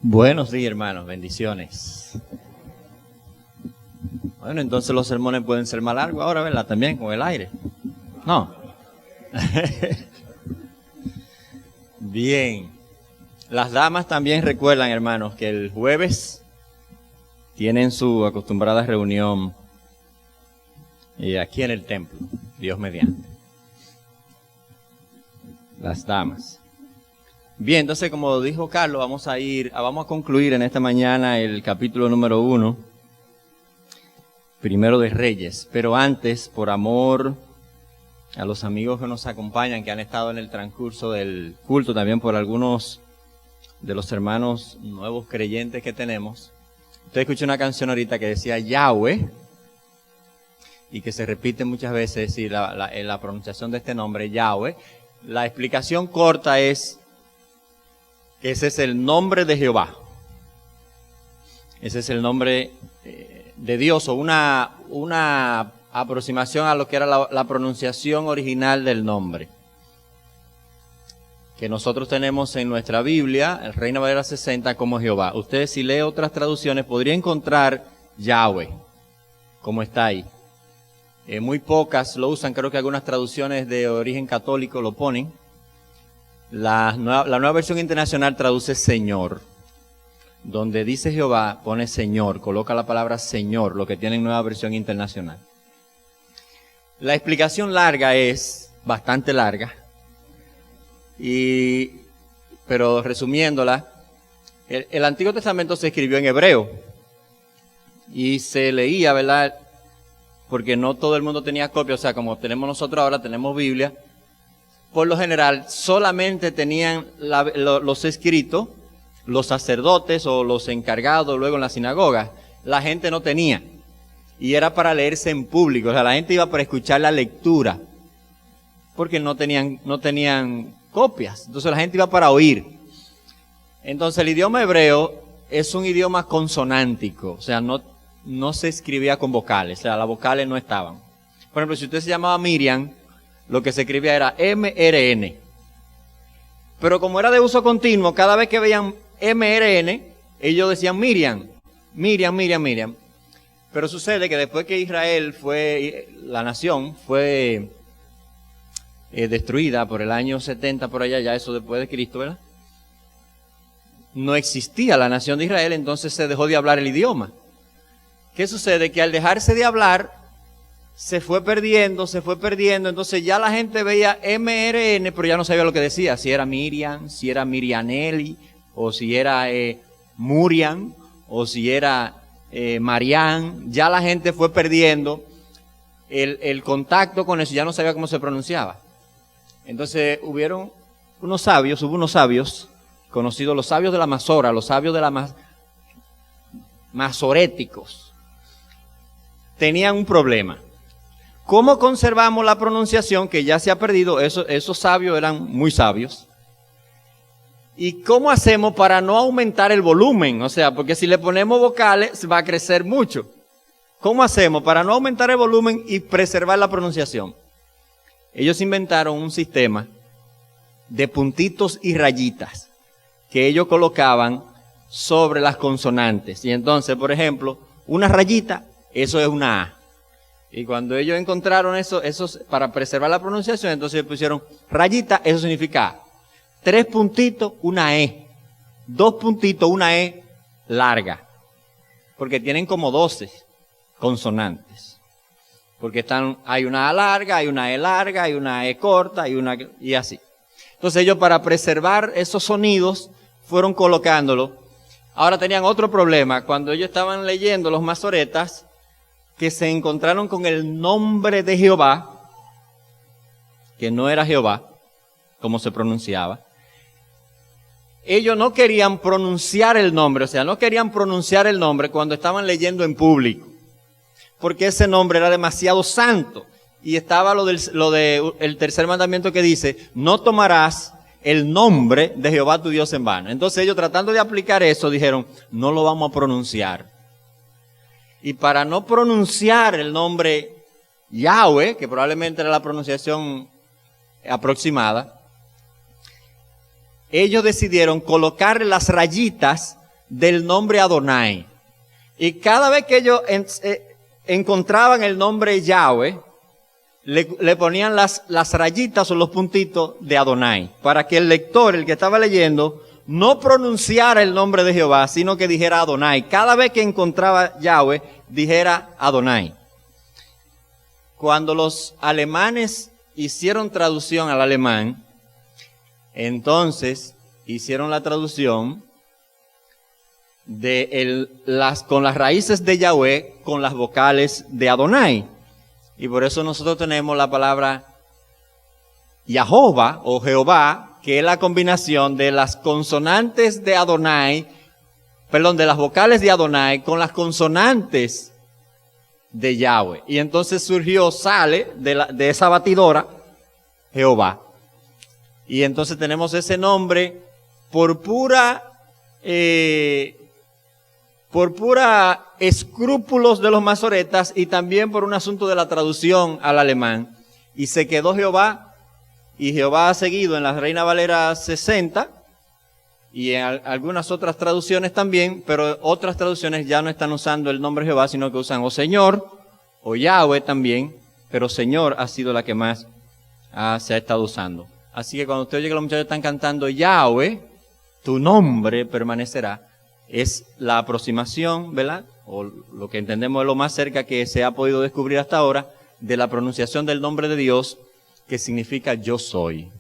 Buenos días, hermanos, bendiciones. Bueno, entonces los sermones pueden ser más largos ahora, ¿verdad? También con el aire. No. Bien. Las damas también recuerdan, hermanos, que el jueves tienen su acostumbrada reunión aquí en el templo, Dios mediante. Las damas. Bien, entonces como dijo Carlos, vamos a concluir en esta mañana el capítulo número 1, Primero de Reyes. Pero antes, por amor a los amigos que nos acompañan, que han estado en el transcurso del culto, también por algunos de los hermanos nuevos creyentes que tenemos. Usted escuchó una canción ahorita que decía Yahweh, y que se repite muchas veces, y la pronunciación de este nombre, Yahweh. La explicación corta es que ese es el nombre de Jehová. Ese es el nombre de Dios, o una aproximación a lo que era la pronunciación original del nombre. Que nosotros tenemos en nuestra Biblia, el Reina Valera 60, como Jehová. Usted, si lee otras traducciones, podría encontrar Yahweh, como está ahí. Muy pocas lo usan, creo que algunas traducciones de origen católico lo ponen. La nueva versión internacional traduce Señor. Donde dice Jehová, pone Señor, coloca la palabra Señor, lo que tiene en nueva versión internacional. La explicación larga es bastante larga, pero resumiéndola, el Antiguo Testamento se escribió en hebreo y se leía, ¿verdad? Porque no todo el mundo tenía copia, o sea, como tenemos nosotros ahora, tenemos Biblia. Por lo general, solamente tenían los escritos los sacerdotes o los encargados luego en la sinagoga. La gente no tenía. Y era para leerse en público. O sea, la gente iba para escuchar la lectura. Porque no tenían copias. Entonces la gente iba para oír. Entonces el idioma hebreo es un idioma consonántico. O sea, no se escribía con vocales. O sea, las vocales no estaban. Por ejemplo, si usted se llamaba Miriam, lo que se escribía era MRN. Pero como era de uso continuo, cada vez que veían MRN, ellos decían Miriam, Miriam, Miriam, Miriam. Pero sucede que después que Israel la nación fue destruida por el año 70, por allá, ya eso después de Cristo, ¿verdad? No existía la nación de Israel, entonces se dejó de hablar el idioma. ¿Qué sucede? Que al dejarse de hablar, se fue perdiendo, entonces ya la gente veía MRN, pero ya no sabía lo que decía, si era Miriam, si era Mirianelli, o si era Muriam, o si era Marián. Ya la gente fue perdiendo el contacto con eso, ya no sabía cómo se pronunciaba. Entonces hubo unos sabios, conocidos los sabios de la Masora, los sabios de la masoréticos. Tenían un problema. ¿Cómo conservamos la pronunciación que ya se ha perdido? Esos sabios eran muy sabios. ¿Y cómo hacemos para no aumentar el volumen? O sea, porque si le ponemos vocales va a crecer mucho. ¿Cómo hacemos para no aumentar el volumen y preservar la pronunciación? Ellos inventaron un sistema de puntitos y rayitas que ellos colocaban sobre las consonantes. Y entonces, por ejemplo, una rayita, eso es una A. Y cuando ellos encontraron eso para preservar la pronunciación, entonces pusieron rayita, eso significa A. 3 puntitos, una E. 2 puntitos, una E larga. Porque tienen como 12 consonantes. Porque hay una A larga, hay una E larga, hay una E corta, y así. Entonces ellos, para preservar esos sonidos, fueron colocándolo. Ahora tenían otro problema. Cuando ellos estaban leyendo los masoretas, que se encontraron con el nombre de Jehová, que no era Jehová, como se pronunciaba. Ellos no querían pronunciar el nombre, o sea, no querían pronunciar el nombre cuando estaban leyendo en público, porque ese nombre era demasiado santo. Y estaba el tercer mandamiento que dice, no tomarás el nombre de Jehová tu Dios en vano. Entonces ellos, tratando de aplicar eso, dijeron, no lo vamos a pronunciar. Y para no pronunciar el nombre Yahweh, que probablemente era la pronunciación aproximada, ellos decidieron colocar las rayitas del nombre Adonai. Y cada vez que ellos encontraban el nombre Yahweh, le ponían las rayitas o los puntitos de Adonai, para que el lector, el que estaba leyendo, no pronunciara el nombre de Jehová, sino que dijera Adonai. Cada vez que encontraba Yahweh, dijera Adonai. Cuando los alemanes hicieron traducción al alemán, entonces hicieron la traducción con las raíces de Yahweh con las vocales de Adonai. Y por eso nosotros tenemos la palabra Yahová o Jehová, que es la combinación de las consonantes de Adonai, de las vocales de Adonai con las consonantes de Yahweh. Y entonces sale de esa batidora Jehová. Y entonces tenemos ese nombre por pura escrúpulos de los masoretas y también por un asunto de la traducción al alemán. Y se quedó Jehová, y Jehová ha seguido en la Reina Valera 60 y en algunas otras traducciones también, pero otras traducciones ya no están usando el nombre Jehová, sino que usan o Señor o Yahweh también, pero Señor ha sido la que más se ha estado usando. Así que cuando usted oye que los muchachos están cantando Yahweh, tu nombre permanecerá, es la aproximación, ¿verdad? O lo que entendemos es lo más cerca que se ha podido descubrir hasta ahora de la pronunciación del nombre de Dios, que significa yo soy.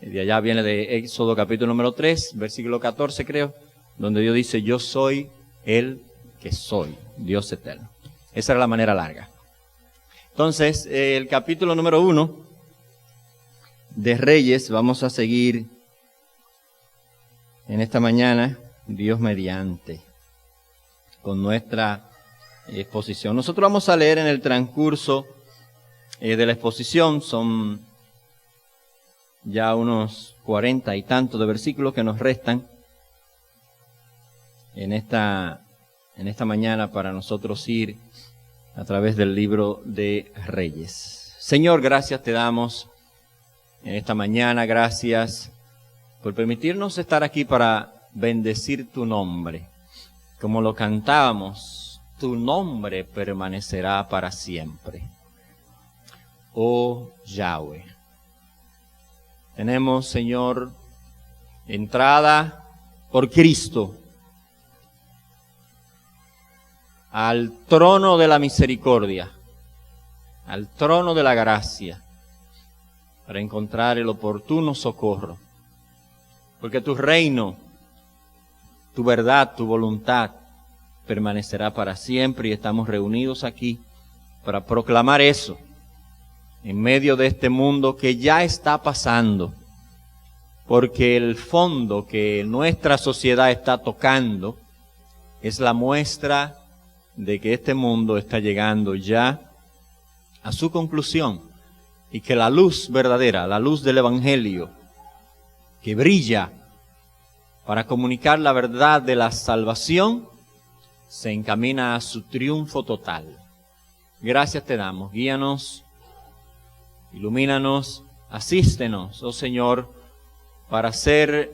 De allá viene de Éxodo capítulo número 3, versículo 14 creo, donde Dios dice yo soy el que soy, Dios eterno. Esa era la manera larga. Entonces, el capítulo número 1 de Reyes, vamos a seguir en esta mañana, Dios mediante, con nuestra exposición. Nosotros vamos a leer en el transcurso de la exposición, son ya unos 40 y tantos de versículos que nos restan en esta mañana para nosotros ir a través del libro de Reyes. Señor, gracias te damos en esta mañana, gracias por permitirnos estar aquí para bendecir tu nombre. Como lo cantábamos, tu nombre permanecerá para siempre. Oh Yahweh. Tenemos, Señor, entrada por Cristo al trono de la misericordia, al trono de la gracia, para encontrar el oportuno socorro. Porque tu reino, tu verdad, tu voluntad permanecerá para siempre y estamos reunidos aquí para proclamar eso en medio de este mundo que ya está pasando. Porque el fondo que nuestra sociedad está tocando es la muestra de que este mundo está llegando ya a su conclusión y que la luz verdadera, la luz del Evangelio, que brilla para comunicar la verdad de la salvación, se encamina a su triunfo total. Gracias te damos, guíanos, ilumínanos, asístenos, oh Señor, para ser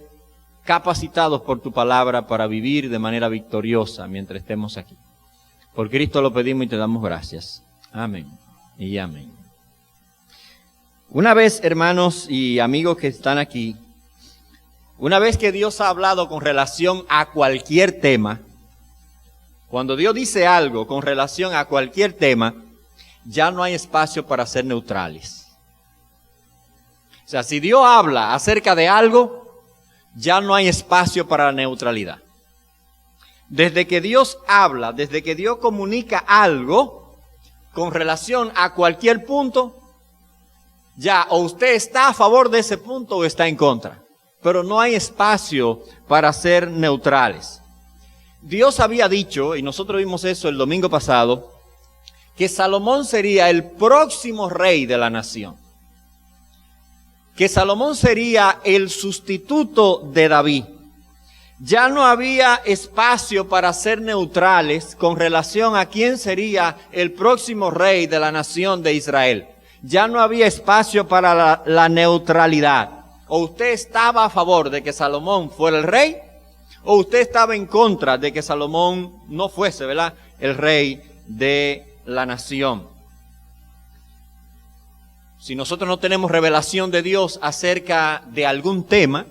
capacitados por tu palabra para vivir de manera victoriosa mientras estemos aquí. Por Cristo lo pedimos y te damos gracias. Amén y amén. Una vez, hermanos y amigos que están aquí, una vez que Dios ha hablado con relación a cualquier tema, cuando Dios dice algo con relación a cualquier tema, ya no hay espacio para ser neutrales. O sea, si Dios habla acerca de algo, ya no hay espacio para la neutralidad. Desde que Dios habla, desde que Dios comunica algo con relación a cualquier punto, ya o usted está a favor de ese punto o está en contra. Pero no hay espacio para ser neutrales. Dios había dicho, y nosotros vimos eso el domingo pasado, que Salomón sería el próximo rey de la nación. Que Salomón sería el sustituto de David. Ya no había espacio para ser neutrales con relación a quién sería el próximo rey de la nación de Israel. Ya no había espacio para la neutralidad. O usted estaba a favor de que Salomón fuera el rey, ¿O usted estaba en contra de que Salomón no fuese, ¿verdad?, el rey de la nación? Si nosotros no tenemos revelación de Dios acerca de algún tema,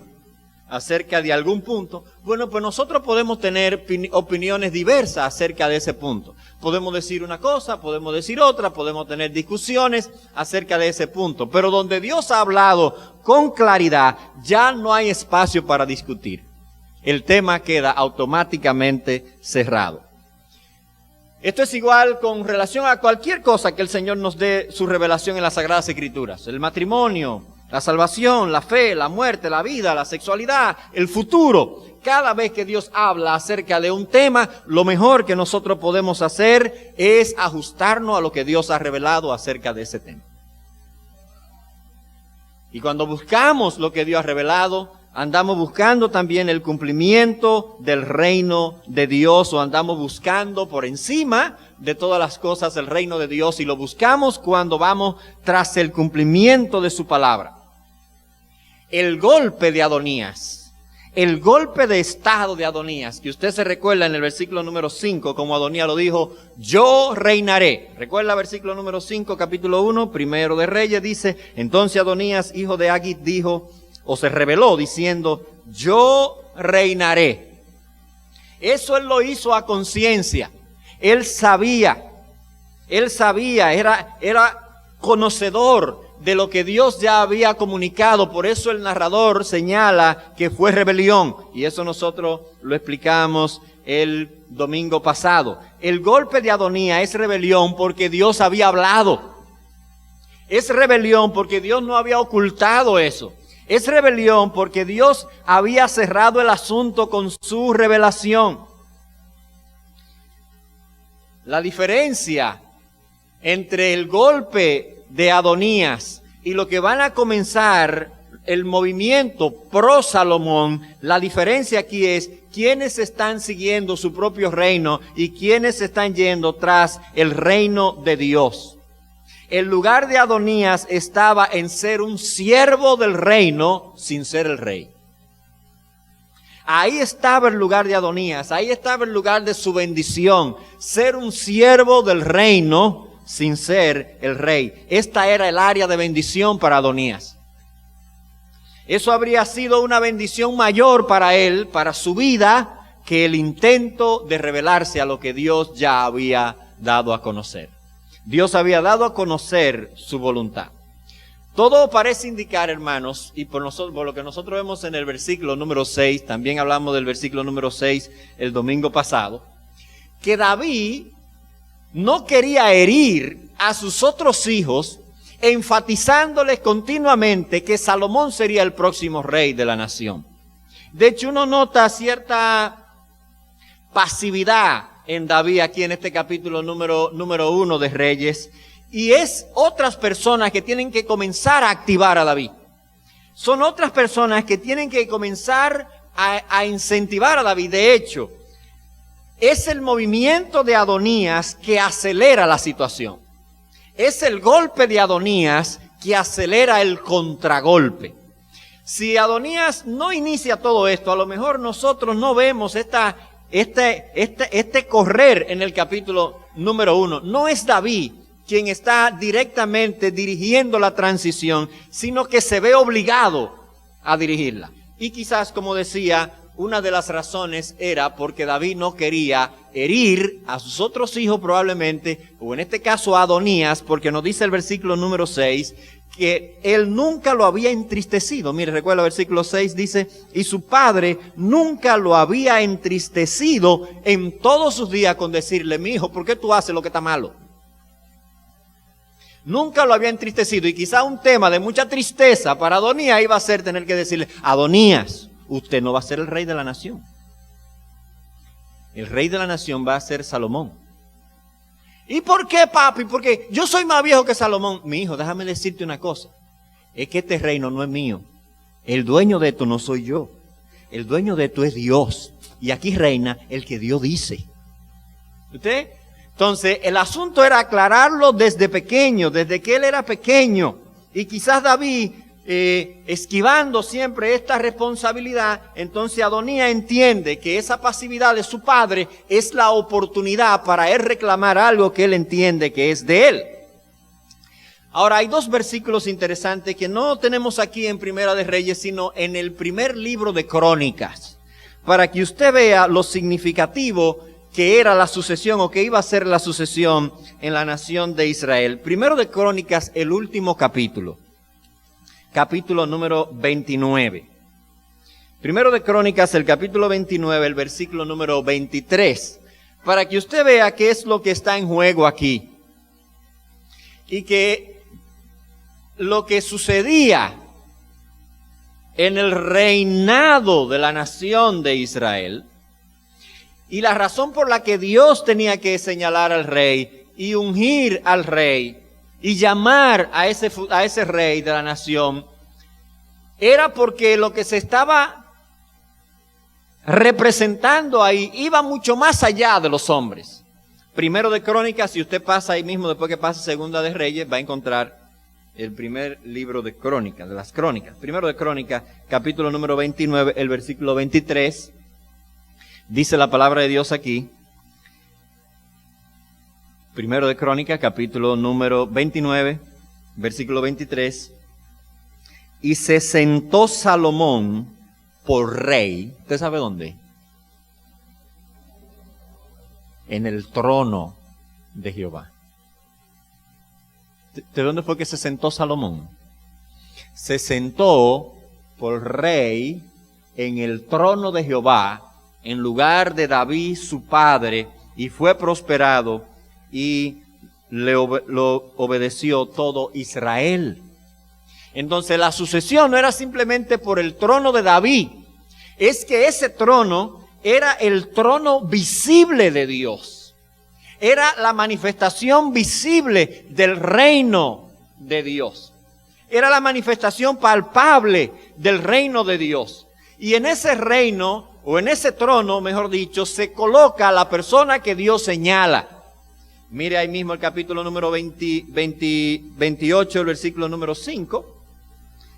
acerca de algún punto, bueno, pues nosotros podemos tener opiniones diversas acerca de ese punto. Podemos decir una cosa, podemos decir otra, podemos tener discusiones acerca de ese punto. Pero donde Dios ha hablado con claridad, ya no hay espacio para discutir. El tema queda automáticamente cerrado. Esto es igual con relación a cualquier cosa que el Señor nos dé su revelación en las Sagradas Escrituras. El matrimonio, la salvación, la fe, la muerte, la vida, la sexualidad, el futuro. Cada vez que Dios habla acerca de un tema, lo mejor que nosotros podemos hacer es ajustarnos a lo que Dios ha revelado acerca de ese tema. Y cuando buscamos lo que Dios ha revelado, andamos buscando también el cumplimiento del reino de Dios, o andamos buscando por encima de todas las cosas el reino de Dios, y lo buscamos cuando vamos tras el cumplimiento de su palabra. El golpe de Adonías, el golpe de estado de Adonías, que usted se recuerda en el versículo número 5, como Adonías lo dijo, yo reinaré. Recuerda el versículo número 5, capítulo 1, primero de Reyes, dice, entonces Adonías, hijo de Agit, dijo, o se rebeló diciendo, yo reinaré. Eso él lo hizo a conciencia. Él sabía, era conocedor de lo que Dios ya había comunicado. Por eso el narrador señala que fue rebelión. Y eso nosotros lo explicamos el domingo pasado. El golpe de Adonías es rebelión porque Dios había hablado. Es rebelión porque Dios no había ocultado eso. Es rebelión porque Dios había cerrado el asunto con su revelación. La diferencia entre el golpe de Adonías y lo que van a comenzar el movimiento pro Salomón, la diferencia aquí es quiénes están siguiendo su propio reino y quiénes están yendo tras el reino de Dios. El lugar de Adonías estaba en ser un siervo del reino sin ser el rey. Ahí estaba el lugar de Adonías, ahí estaba el lugar de su bendición, ser un siervo del reino sin ser el rey. Esta era el área de bendición para Adonías. Eso habría sido una bendición mayor para él, para su vida, que el intento de revelarse a lo que Dios ya había dado a conocer. Dios había dado a conocer su voluntad. Todo parece indicar, hermanos, y por lo que nosotros vemos en el versículo número 6, también hablamos del versículo número 6 el domingo pasado, que David no quería herir a sus otros hijos, enfatizándoles continuamente que Salomón sería el próximo rey de la nación. De hecho, uno nota cierta pasividad en David aquí en este capítulo número 1 de Reyes, y es otras personas que tienen que comenzar a activar a David. Son otras personas que tienen que comenzar a incentivar a David. De hecho, es el movimiento de Adonías que acelera la situación. Es el golpe de Adonías que acelera el contragolpe. Si Adonías no inicia todo esto, a lo mejor nosotros no vemos este correr en el capítulo número 1. No es David quien está directamente dirigiendo la transición, sino que se ve obligado a dirigirla. Y quizás, como decía, una de las razones era porque David no quería herir a sus otros hijos probablemente, o en este caso a Adonías, porque nos dice el versículo número 6, que él nunca lo había entristecido. Mire, recuerda el versículo 6, dice, y su padre nunca lo había entristecido en todos sus días con decirle, mi hijo, ¿por qué tú haces lo que está malo? Nunca lo había entristecido, y quizá un tema de mucha tristeza para Adonías iba a ser tener que decirle, Adonías, usted no va a ser el rey de la nación. El rey de la nación va a ser Salomón. ¿Y por qué, papi? Porque yo soy más viejo que Salomón. Mi hijo, déjame decirte una cosa. Es que este reino no es mío. El dueño de esto no soy yo. El dueño de esto es Dios. Y aquí reina el que Dios dice. ¿Usted? Entonces, el asunto era aclararlo desde pequeño, desde que él era pequeño. Y quizás David esquivando siempre esta responsabilidad, entonces Adonías entiende que esa pasividad de su padre es la oportunidad para él reclamar algo que él entiende que es de él. Ahora, hay dos versículos interesantes que no tenemos aquí en Primera de Reyes, sino en el primer libro de Crónicas, para que usted vea lo significativo que era la sucesión o que iba a ser la sucesión en la nación de Israel. Primero de Crónicas, el último capítulo número 29. Primero de Crónicas, el capítulo 29, el versículo número 23, para que usted vea qué es lo que está en juego aquí. Y que lo que sucedía en el reinado de la nación de Israel, y la razón por la que Dios tenía que señalar al rey y ungir al rey, y llamar a ese rey de la nación, era porque lo que se estaba representando ahí iba mucho más allá de los hombres. Primero de Crónicas, si usted pasa ahí mismo, después que pasa Segunda de Reyes, va a encontrar el primer libro de Crónicas, de las Crónicas. Primero de Crónicas, capítulo número 29, el versículo 23, dice la palabra de Dios aquí. Primero de Crónicas, capítulo número 29, versículo 23. Y se sentó Salomón por rey. ¿Usted sabe dónde? En el trono de Jehová. ¿De dónde fue que se sentó Salomón? Se sentó por rey en el trono de Jehová, en lugar de David su padre, y fue prosperado, y lo obedeció todo Israel. Entonces la sucesión no era simplemente por el trono de David, es que ese trono era el trono visible de Dios. Era la manifestación visible del reino de Dios. Era la manifestación palpable del reino de Dios. Y en ese reino, o en ese trono, mejor dicho, se coloca a la persona que Dios señala. Mire ahí mismo el capítulo número 28, el versículo número 5.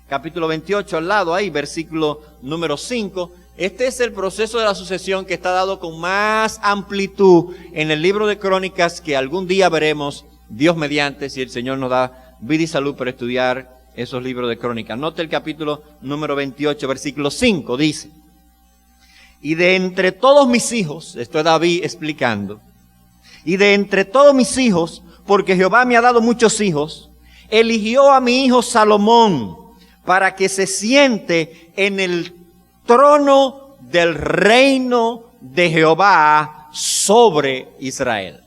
Capítulo 28 al lado ahí, versículo número 5. Este es el proceso de la sucesión que está dado con más amplitud en el libro de Crónicas, que algún día veremos, Dios mediante, si el Señor nos da vida y salud para estudiar esos libros de Crónicas. Note el capítulo número 28, versículo 5, dice: y de entre todos mis hijos, esto es David explicando, y de entre todos mis hijos, porque Jehová me ha dado muchos hijos, eligió a mi hijo Salomón para que se siente en el trono del reino de Jehová sobre Israel.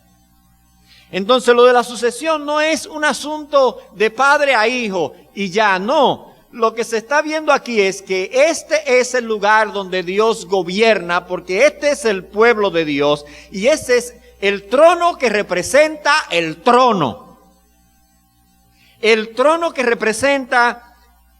Entonces lo de la sucesión no es un asunto de padre a hijo y ya no. Lo que se está viendo aquí es que este es el lugar donde Dios gobierna, porque este es el pueblo de Dios y ese es el trono que representa el trono. El trono que representa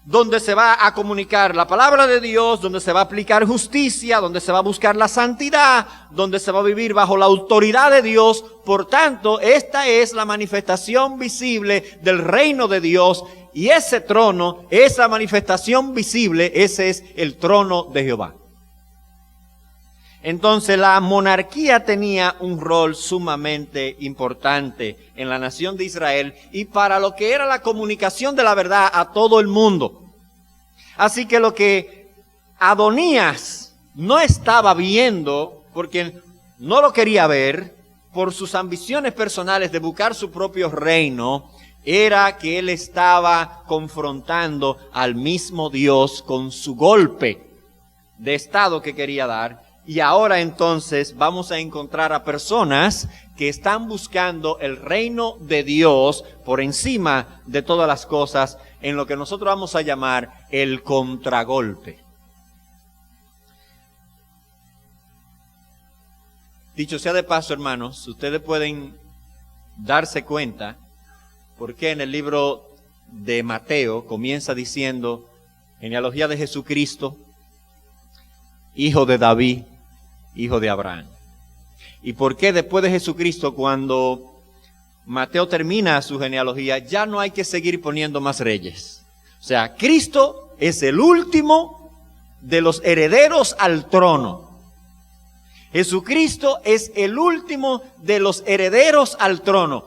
donde se va a comunicar la palabra de Dios, donde se va a aplicar justicia, donde se va a buscar la santidad, donde se va a vivir bajo la autoridad de Dios. Por tanto, esta es la manifestación visible del reino de Dios, y ese trono, esa manifestación visible, ese es el trono de Jehová. Entonces la monarquía tenía un rol sumamente importante en la nación de Israel y para lo que era la comunicación de la verdad a todo el mundo. Así que lo que Adonías no estaba viendo, porque no lo quería ver, por sus ambiciones personales de buscar su propio reino, era que él estaba confrontando al mismo Dios con su golpe de estado que quería dar. Y ahora entonces vamos a encontrar a personas que están buscando el reino de Dios por encima de todas las cosas, en lo que nosotros vamos a llamar el contragolpe. Dicho sea de paso, hermanos, ustedes pueden darse cuenta por qué en el libro de Mateo comienza diciendo genealogía de Jesucristo, hijo de David, hijo de Abraham. ¿Y por qué después de Jesucristo, cuando Mateo termina su genealogía, ya no hay que seguir poniendo más reyes? O sea, Cristo es el último de los herederos al trono. Jesucristo es el último de los herederos al trono.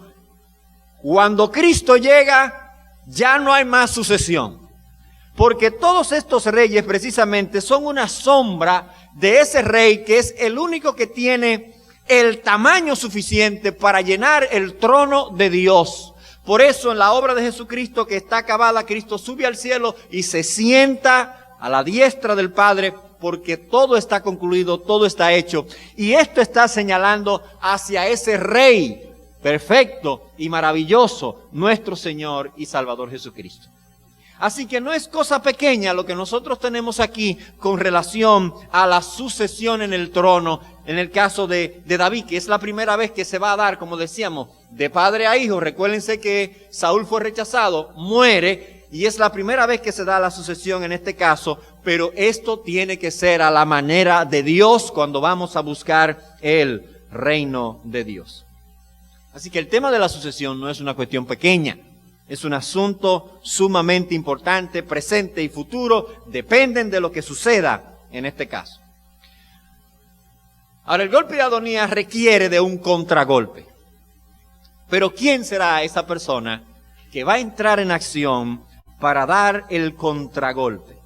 Cuando Cristo llega, ya no hay más sucesión. Porque todos estos reyes precisamente son una sombra de ese rey que es el único que tiene el tamaño suficiente para llenar el trono de Dios. Por eso en la obra de Jesucristo que está acabada, Cristo sube al cielo y se sienta a la diestra del Padre, porque todo está concluido, todo está hecho. Y esto está señalando hacia ese Rey perfecto y maravilloso, nuestro Señor y Salvador Jesucristo. Así que no es cosa pequeña lo que nosotros tenemos aquí con relación a la sucesión en el trono, en el caso de David, que es la primera vez que se va a dar, como decíamos, de padre a hijo. Recuérdense que Saúl fue rechazado, muere, y es la primera vez que se da la sucesión en este caso, pero esto tiene que ser a la manera de Dios cuando vamos a buscar el reino de Dios. Así que el tema de la sucesión no es una cuestión pequeña. Es un asunto sumamente importante, presente y futuro, dependen de lo que suceda en este caso. Ahora, el golpe de Adonías requiere de un contragolpe. Pero ¿quién será esa persona que va a entrar en acción para dar el contragolpe?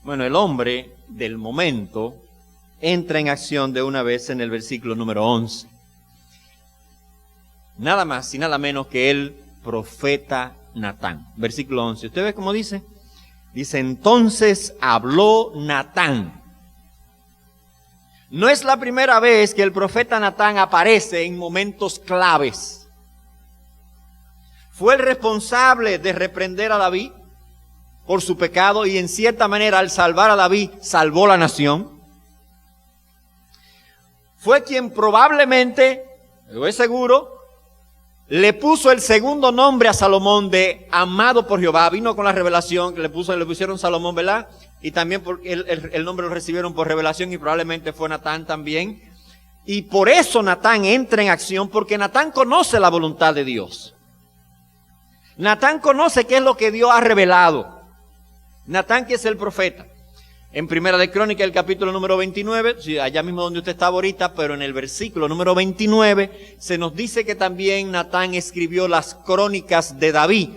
Bueno, el hombre del momento entra en acción de una vez en el versículo número 11. Nada más y nada menos que el profeta Natán. Versículo 11. ¿Usted ve cómo dice? Dice, entonces habló Natán. No es la primera vez que el profeta Natán aparece en momentos claves. Fue el responsable de reprender a David por su pecado y en cierta manera al salvar a David salvó la nación. Fue quien probablemente, lo es seguro, le puso el segundo nombre a Salomón de amado por Jehová. Vino con la revelación que le pusieron Salomón, ¿verdad? Y también porque el nombre lo recibieron por revelación y probablemente fue Natán también. Y por eso Natán entra en acción, porque Natán conoce la voluntad de Dios. Natán conoce qué es lo que Dios ha revelado. Natán, que es el profeta. En Primera de Crónicas, el capítulo número 29, allá mismo donde usted estaba ahorita, pero en el versículo número 29, se nos dice que también Natán escribió las crónicas de David.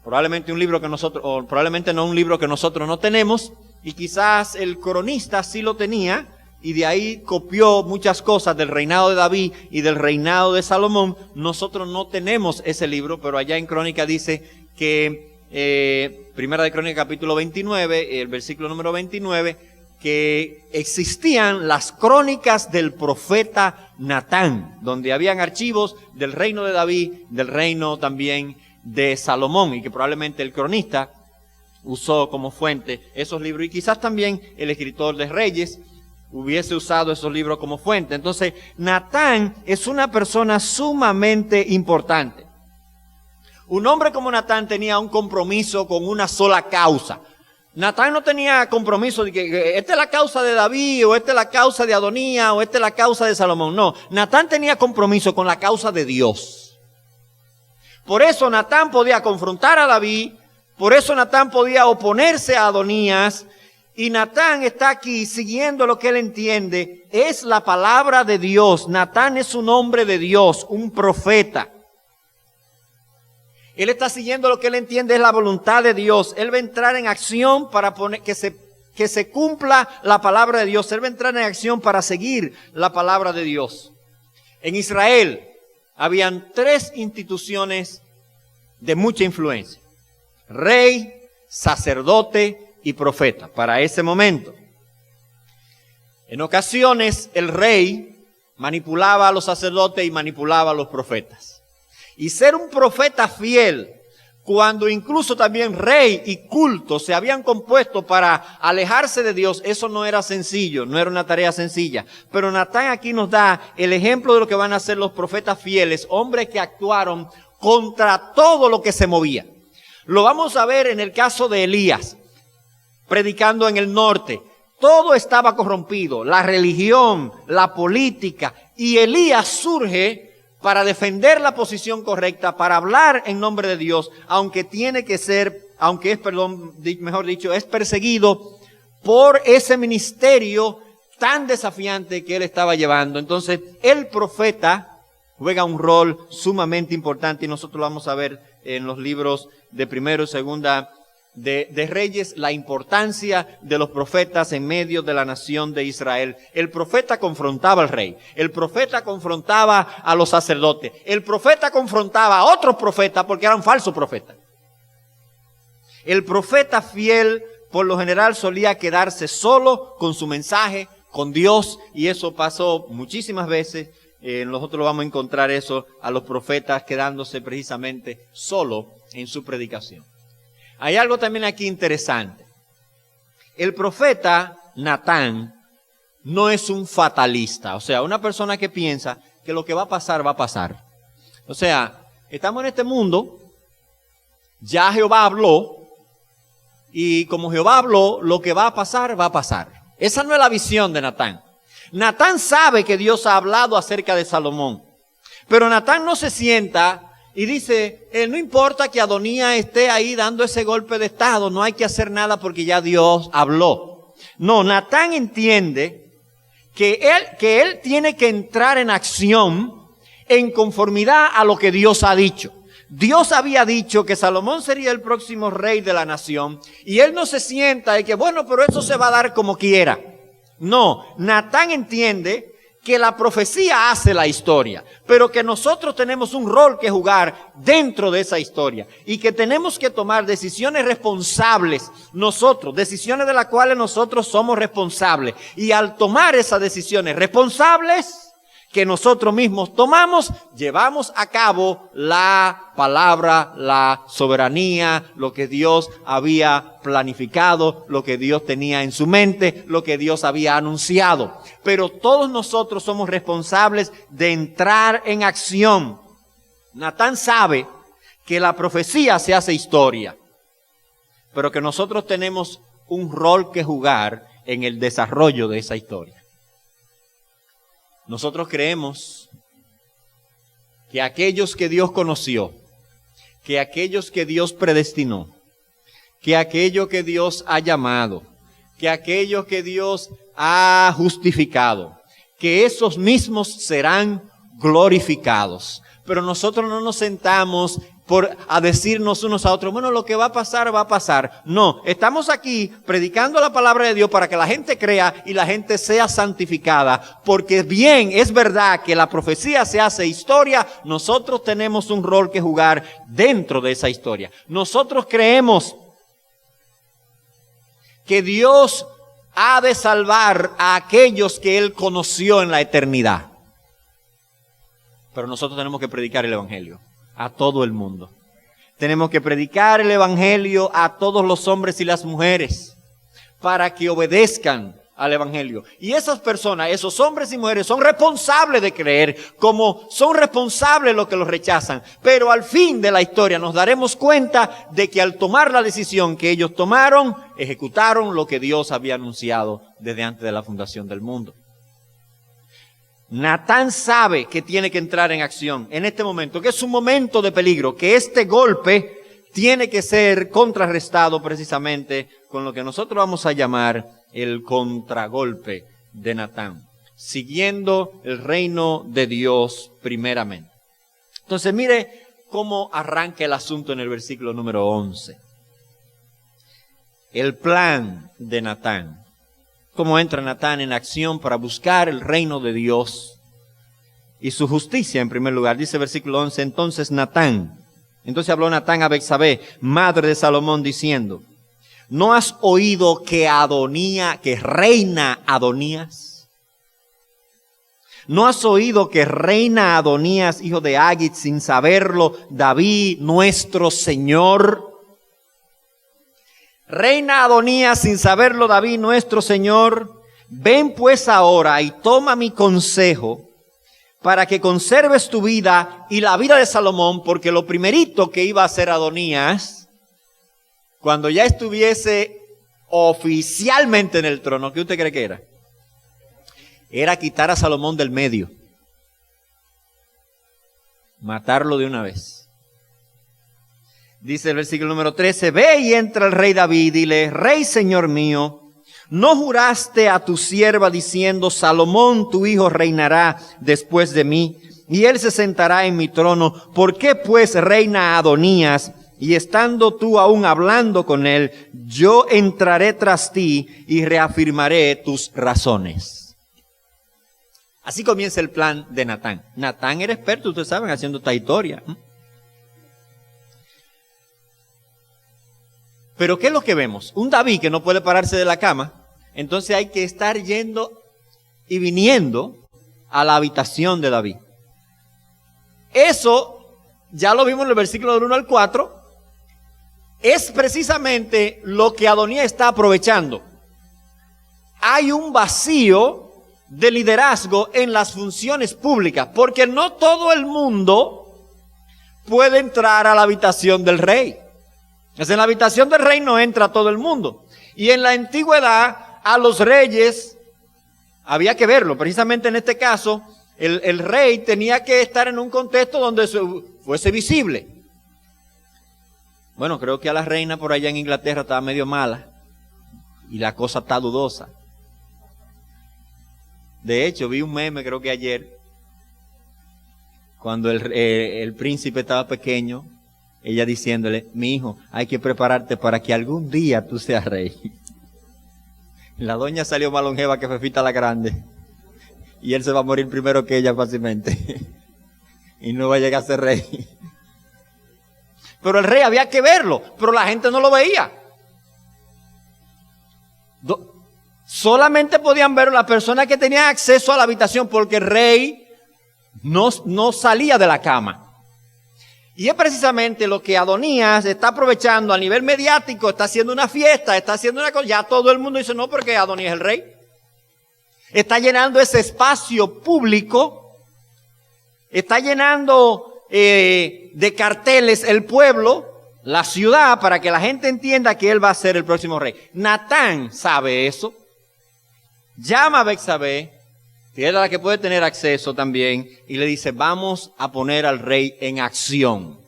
Probablemente un libro que nosotros, o probablemente no un libro que nosotros no tenemos, y quizás el cronista sí lo tenía, y de ahí copió muchas cosas del reinado de David y del reinado de Salomón. Nosotros no tenemos ese libro, pero allá en Crónica dice que Primera de Crónica capítulo 29, el versículo número 29, que existían las crónicas del profeta Natán, donde habían archivos del reino de David, del reino también de Salomón, y que probablemente el cronista usó como fuente esos libros, y quizás también el escritor de Reyes hubiese usado esos libros como fuente. Entonces, Natán es una persona sumamente importante. Un hombre como Natán tenía un compromiso con una sola causa. Natán no tenía compromiso de que esta es la causa de David, o esta es la causa de Adonías, o esta es la causa de Salomón. No, Natán tenía compromiso con la causa de Dios. Por eso Natán podía confrontar a David, por eso Natán podía oponerse a Adonías, y Natán está aquí siguiendo lo que él entiende, es la palabra de Dios. Natán es un hombre de Dios, un profeta. Él está siguiendo lo que él entiende es la voluntad de Dios. Él va a entrar en acción para que se cumpla la palabra de Dios. Él va a entrar en acción para seguir la palabra de Dios. En Israel habían 3 instituciones de mucha influencia: rey, sacerdote y profeta para ese momento. En ocasiones el rey manipulaba a los sacerdotes y manipulaba a los profetas. Y ser un profeta fiel, cuando incluso también rey y culto se habían compuesto para alejarse de Dios, eso no era sencillo, no era una tarea sencilla. Pero Natán aquí nos da el ejemplo de lo que van a hacer los profetas fieles, hombres que actuaron contra todo lo que se movía. Lo vamos a ver en el caso de Elías, predicando en el norte. Todo estaba corrompido, la religión, la política, y Elías surge para defender la posición correcta, para hablar en nombre de Dios, aunque tiene que ser aunque es, perdón, mejor dicho, es perseguido por ese ministerio tan desafiante que él estaba llevando. Entonces, el profeta juega un rol sumamente importante y nosotros lo vamos a ver en los libros de Primero y Segunda de Reyes, la importancia de los profetas en medio de la nación de Israel. El profeta confrontaba al rey, el profeta confrontaba a los sacerdotes, el profeta confrontaba a otros profetas porque eran falsos profetas. El profeta fiel por lo general solía quedarse solo con su mensaje, con Dios, y eso pasó muchísimas veces. Nosotros lo vamos a encontrar eso a los profetas quedándose precisamente solo en su predicación. Hay algo también aquí interesante. El profeta Natán no es un fatalista, o sea, una persona que piensa que lo que va a pasar, va a pasar. O sea, estamos en este mundo, ya Jehová habló, y como Jehová habló, lo que va a pasar, va a pasar. Esa no es la visión de Natán. Natán sabe que Dios ha hablado acerca de Salomón, pero Natán no se sienta y dice, no importa que Adonías esté ahí dando ese golpe de estado, no hay que hacer nada porque ya Dios habló. No, Natán entiende que él tiene que entrar en acción en conformidad a lo que Dios ha dicho. Dios había dicho que Salomón sería el próximo rey de la nación y él no se sienta de que, bueno, pero eso se va a dar como quiera. No, Natán entiende que la profecía hace la historia, pero que nosotros tenemos un rol que jugar dentro de esa historia y que tenemos que tomar decisiones responsables nosotros, decisiones de las cuales nosotros somos responsables. Y al tomar esas decisiones responsables que nosotros mismos tomamos, llevamos a cabo la palabra, la soberanía, lo que Dios había planificado, lo que Dios tenía en su mente, lo que Dios había anunciado. Pero todos nosotros somos responsables de entrar en acción. Natán sabe que la profecía se hace historia, pero que nosotros tenemos un rol que jugar en el desarrollo de esa historia. Nosotros creemos que aquellos que Dios conoció, que aquellos que Dios predestinó, que aquello que Dios ha llamado, que aquello que Dios ha justificado, que esos mismos serán glorificados. Pero nosotros no nos sentamos a decirnos unos a otros, bueno, lo que va a pasar, va a pasar. No, estamos aquí predicando la palabra de Dios para que la gente crea y la gente sea santificada. Porque bien, es verdad que la profecía se hace historia, nosotros tenemos un rol que jugar dentro de esa historia. Nosotros creemos que Dios ha de salvar a aquellos que Él conoció en la eternidad. Pero nosotros tenemos que predicar el Evangelio a todo el mundo. Tenemos que predicar el Evangelio a todos los hombres y las mujeres para que obedezcan al Evangelio. Y esas personas, esos hombres y mujeres son responsables de creer, como son responsables los que los rechazan. Pero al fin de la historia nos daremos cuenta de que al tomar la decisión que ellos tomaron, ejecutaron lo que Dios había anunciado desde antes de la fundación del mundo. Natán sabe que tiene que entrar en acción en este momento, que es un momento de peligro, que este golpe tiene que ser contrarrestado precisamente con lo que nosotros vamos a llamar el contragolpe de Natán, siguiendo el reino de Dios primeramente. Entonces mire cómo arranca el asunto en el versículo número 11. El plan de Natán. Cómo entra Natán en acción para buscar el reino de Dios y su justicia en primer lugar. Dice versículo 11, entonces habló Natán a Betsabé, madre de Salomón, diciendo, ¿no has oído que reina Adonías? ¿No has oído que reina Adonías, hijo de Agit, sin saberlo, David, nuestro Señor? Reina Adonías, sin saberlo, David, nuestro Señor. Ven pues ahora y toma mi consejo para que conserves tu vida y la vida de Salomón, porque lo primerito que iba a hacer Adonías, cuando ya estuviese oficialmente en el trono, ¿qué usted cree que era? Era quitar a Salomón del medio. Matarlo de una vez. Dice el versículo número 13, ve y entra el rey David, dile, rey señor mío, ¿no juraste a tu sierva diciendo, Salomón tu hijo reinará después de mí, y él se sentará en mi trono? ¿Por qué pues reina Adonías? Y estando tú aún hablando con él, yo entraré tras ti y reafirmaré tus razones. Así comienza el plan de Natán. Natán era experto, ustedes saben, haciendo esta historia. Pero ¿qué es lo que vemos? Un David que no puede pararse de la cama, entonces hay que estar yendo y viniendo a la habitación de David. Eso, ya lo vimos en el versículo del 1 al 4, es precisamente lo que Adonías está aprovechando. Hay un vacío de liderazgo en las funciones públicas, porque no todo el mundo puede entrar a la habitación del rey. En la habitación del rey no entra todo el mundo. Y en la antigüedad, a los reyes, había que verlo. Precisamente en este caso, el rey tenía que estar en un contexto donde fuese visible. Bueno, creo que a la reina por allá en Inglaterra estaba medio mala. Y la cosa está dudosa. De hecho, vi un meme, creo que ayer, cuando el príncipe estaba pequeño, ella diciéndole, mi hijo, hay que prepararte para que algún día tú seas rey. La doña salió más longeva que Fefita la Grande. Y él se va a morir primero que ella fácilmente. Y no va a llegar a ser rey. Pero el rey había que verlo, pero la gente no lo veía. Solamente podían verlo las personas que tenían acceso a la habitación, porque el rey no salía de la cama. Y es precisamente lo que Adonías está aprovechando a nivel mediático, está haciendo una fiesta, está haciendo una cosa, ya todo el mundo dice, no, porque Adonías es el rey. Está llenando ese espacio público, está llenando de carteles el pueblo, la ciudad, para que la gente entienda que él va a ser el próximo rey. Natán sabe eso, llama a Betsabé, que era la que puede tener acceso también, y le dice, vamos a poner al rey en acción.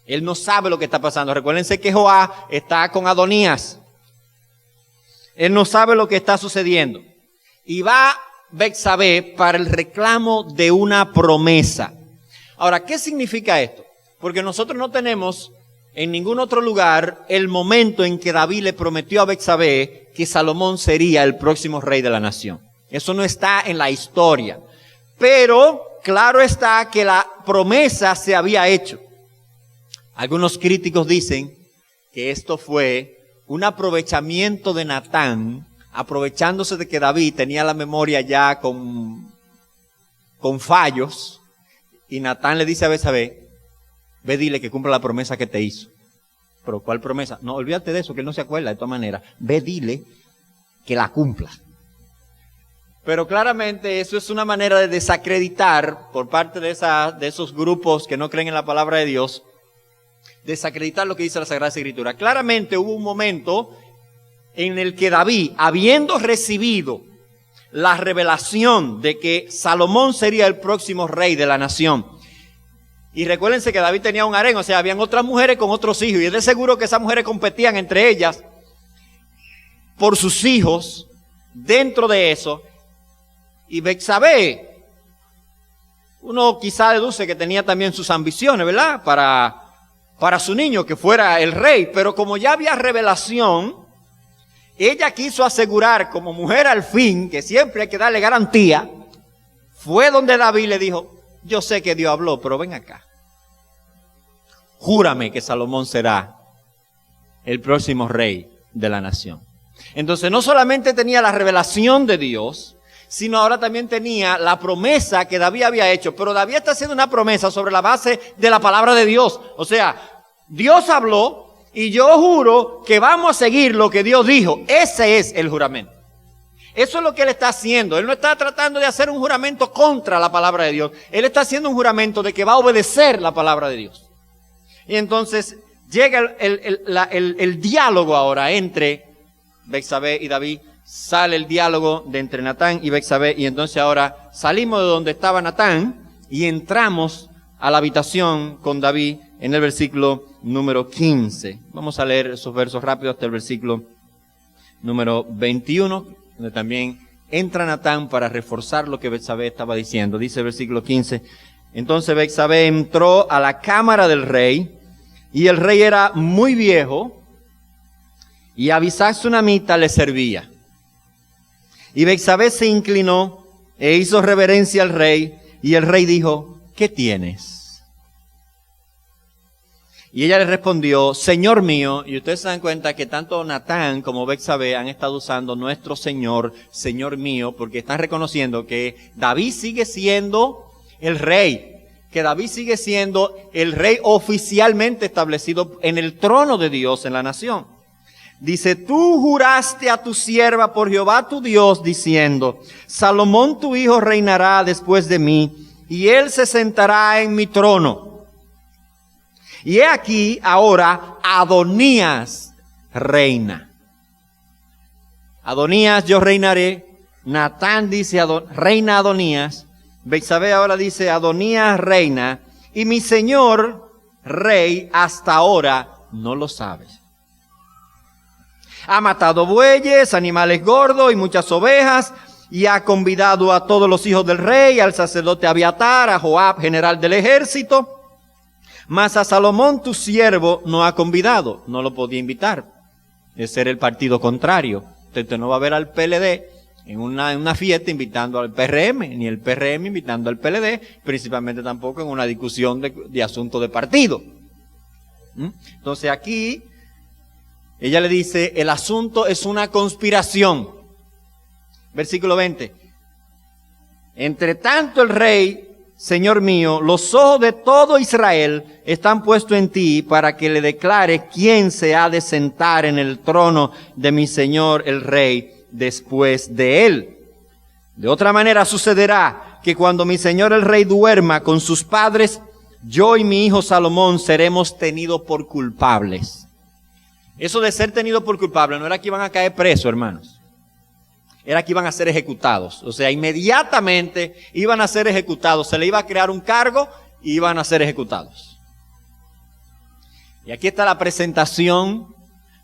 Él no sabe lo que está pasando. Recuérdense que Joab está con Adonías. Él no sabe lo que está sucediendo. Y va Betsabé para el reclamo de una promesa. Ahora, ¿qué significa esto? Porque nosotros no tenemos en ningún otro lugar el momento en que David le prometió a Betsabé que Salomón sería el próximo rey de la nación. Eso no está en la historia. Pero claro está que la promesa se había hecho. Algunos críticos dicen que esto fue un aprovechamiento de Natán, aprovechándose de que David tenía la memoria ya con fallos. Y Natán le dice a Betsabé, ve dile que cumpla la promesa que te hizo. ¿Pero cuál promesa? No, olvídate de eso, que él no se acuerda de todas maneras. Ve dile que la cumpla. Pero claramente eso es una manera de desacreditar por parte de esos grupos que no creen en la palabra de Dios, desacreditar lo que dice la Sagrada Escritura. Claramente hubo un momento en el que David, habiendo recibido la revelación de que Salomón sería el próximo rey de la nación, y recuérdense que David tenía un harén, o sea, habían otras mujeres con otros hijos, y es de seguro que esas mujeres competían entre ellas por sus hijos dentro de eso. Y Betsabé, uno quizá deduce que tenía también sus ambiciones, ¿verdad? Para su niño, que fuera el rey. Pero como ya había revelación, ella quiso asegurar como mujer al fin, que siempre hay que darle garantía, fue donde David le dijo, yo sé que Dios habló, pero ven acá. Júrame que Salomón será el próximo rey de la nación. Entonces no solamente tenía la revelación de Dios, sino ahora también tenía la promesa que David había hecho. Pero David está haciendo una promesa sobre la base de la palabra de Dios. O sea, Dios habló y yo juro que vamos a seguir lo que Dios dijo. Ese es el juramento. Eso es lo que él está haciendo. Él no está tratando de hacer un juramento contra la palabra de Dios. Él está haciendo un juramento de que va a obedecer la palabra de Dios. Y entonces llega el diálogo ahora entre Betsabé y David. Sale el diálogo de entre Natán y Betsabé, y entonces ahora salimos de donde estaba Natán y entramos a la habitación con David en el versículo número 15. Vamos a leer esos versos rápidos hasta el versículo número 21, donde también entra Natán para reforzar lo que Betsabé estaba diciendo. Dice el versículo 15, entonces Betsabé entró a la cámara del rey, y el rey era muy viejo, y Abisag sunamita le servía. Y Betsabé se inclinó e hizo reverencia al rey, y el rey dijo, ¿qué tienes? Y ella le respondió, Señor mío, y ustedes se dan cuenta que tanto Natán como Betsabé han estado usando nuestro Señor, Señor mío, porque están reconociendo que David sigue siendo el rey, que David sigue siendo el rey oficialmente establecido en el trono de Dios en la nación. Dice, tú juraste a tu sierva por Jehová tu Dios, diciendo, Salomón tu hijo reinará después de mí, y él se sentará en mi trono. Y he aquí ahora Adonías reina. Adonías yo reinaré. Natán dice reina Adonías. Betsabé ahora dice Adonías reina. Y mi señor rey hasta ahora no lo sabe. Ha matado bueyes, animales gordos y muchas ovejas. Y ha convidado a todos los hijos del rey, al sacerdote Abiatar, a Joab, general del ejército. Mas a Salomón tu siervo no ha convidado, no lo podía invitar. Ese era el partido contrario. Usted no va a ver al PLD en una fiesta invitando al PRM, ni el PRM invitando al PLD, principalmente tampoco en una discusión de asunto de partido. Entonces aquí, ella le dice, el asunto es una conspiración. Versículo 20. Entre tanto el rey, Señor mío, los ojos de todo Israel están puestos en ti para que le declare quién se ha de sentar en el trono de mi Señor el rey después de él. De otra manera sucederá que cuando mi Señor el rey duerma con sus padres, yo y mi hijo Salomón seremos tenidos por culpables. Eso de ser tenidos por culpables no era que iban a caer presos, hermanos. Era que iban a ser ejecutados. O sea, inmediatamente iban a ser ejecutados. Se le iba a crear un cargo y iban a ser ejecutados. Y aquí está la presentación.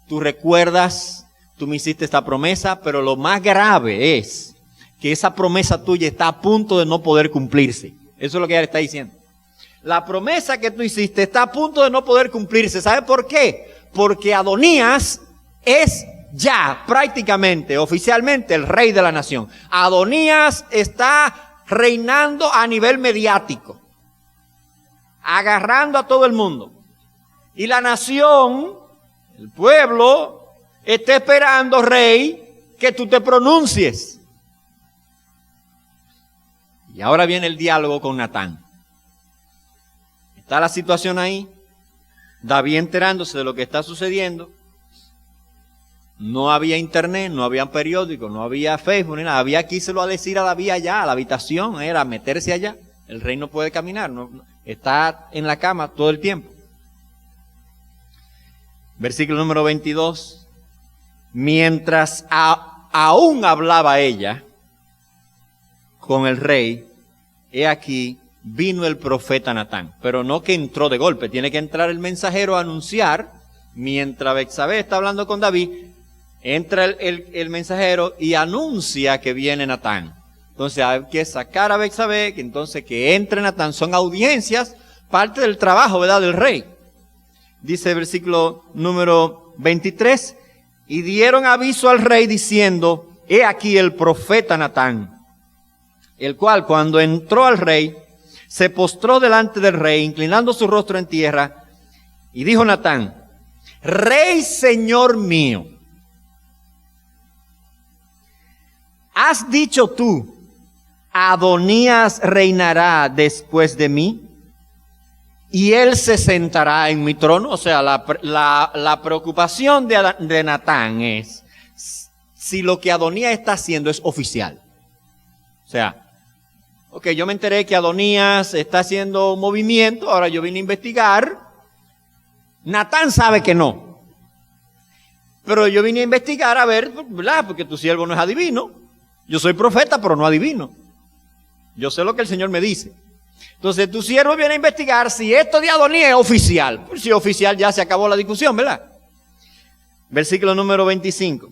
Tú recuerdas, tú me hiciste esta promesa, pero lo más grave es que esa promesa tuya está a punto de no poder cumplirse. Eso es lo que ella le está diciendo. La promesa que tú hiciste está a punto de no poder cumplirse. ¿Sabe por qué? Porque Adonías es ya prácticamente, oficialmente, el rey de la nación. Adonías está reinando a nivel mediático, agarrando a todo el mundo. Y la nación, el pueblo, está esperando, rey, que tú te pronuncies. Y ahora viene el diálogo con Natán. Está la situación ahí, David enterándose de lo que está sucediendo. No había internet, no había periódico, no había Facebook, ni nada. Había que írselo a decir a David allá, a la habitación, era meterse allá. El rey no puede caminar, está en la cama todo el tiempo. Versículo número 22. Mientras aún hablaba ella con el rey, he aquí, vino el profeta Natán. Pero no que entró de golpe, tiene que entrar el mensajero a anunciar. Mientras Betsabé está hablando con David, entra el mensajero y anuncia que viene Natán. Entonces hay que sacar a Betsabé, que entre Natán. Son audiencias, parte del trabajo, ¿verdad?, del rey. Dice el versículo número 23, y dieron aviso al rey diciendo, he aquí el profeta Natán, el cual cuando entró al rey, se postró delante del rey, inclinando su rostro en tierra, y dijo Natán, Rey, Señor mío, ¿has dicho tú, Adonías reinará después de mí? Y él se sentará en mi trono. O sea, la preocupación de Natán es si lo que Adonías está haciendo es oficial. O sea, ok, yo me enteré que Adonías está haciendo un movimiento, ahora yo vine a investigar. Natán sabe que no. Pero yo vine a investigar a ver, ¿verdad? Porque tu siervo no es adivino. Yo soy profeta, pero no adivino. Yo sé lo que el Señor me dice. Entonces tu siervo viene a investigar si esto de Adonías es oficial. Pues si es oficial ya se acabó la discusión, ¿verdad? Versículo número 25.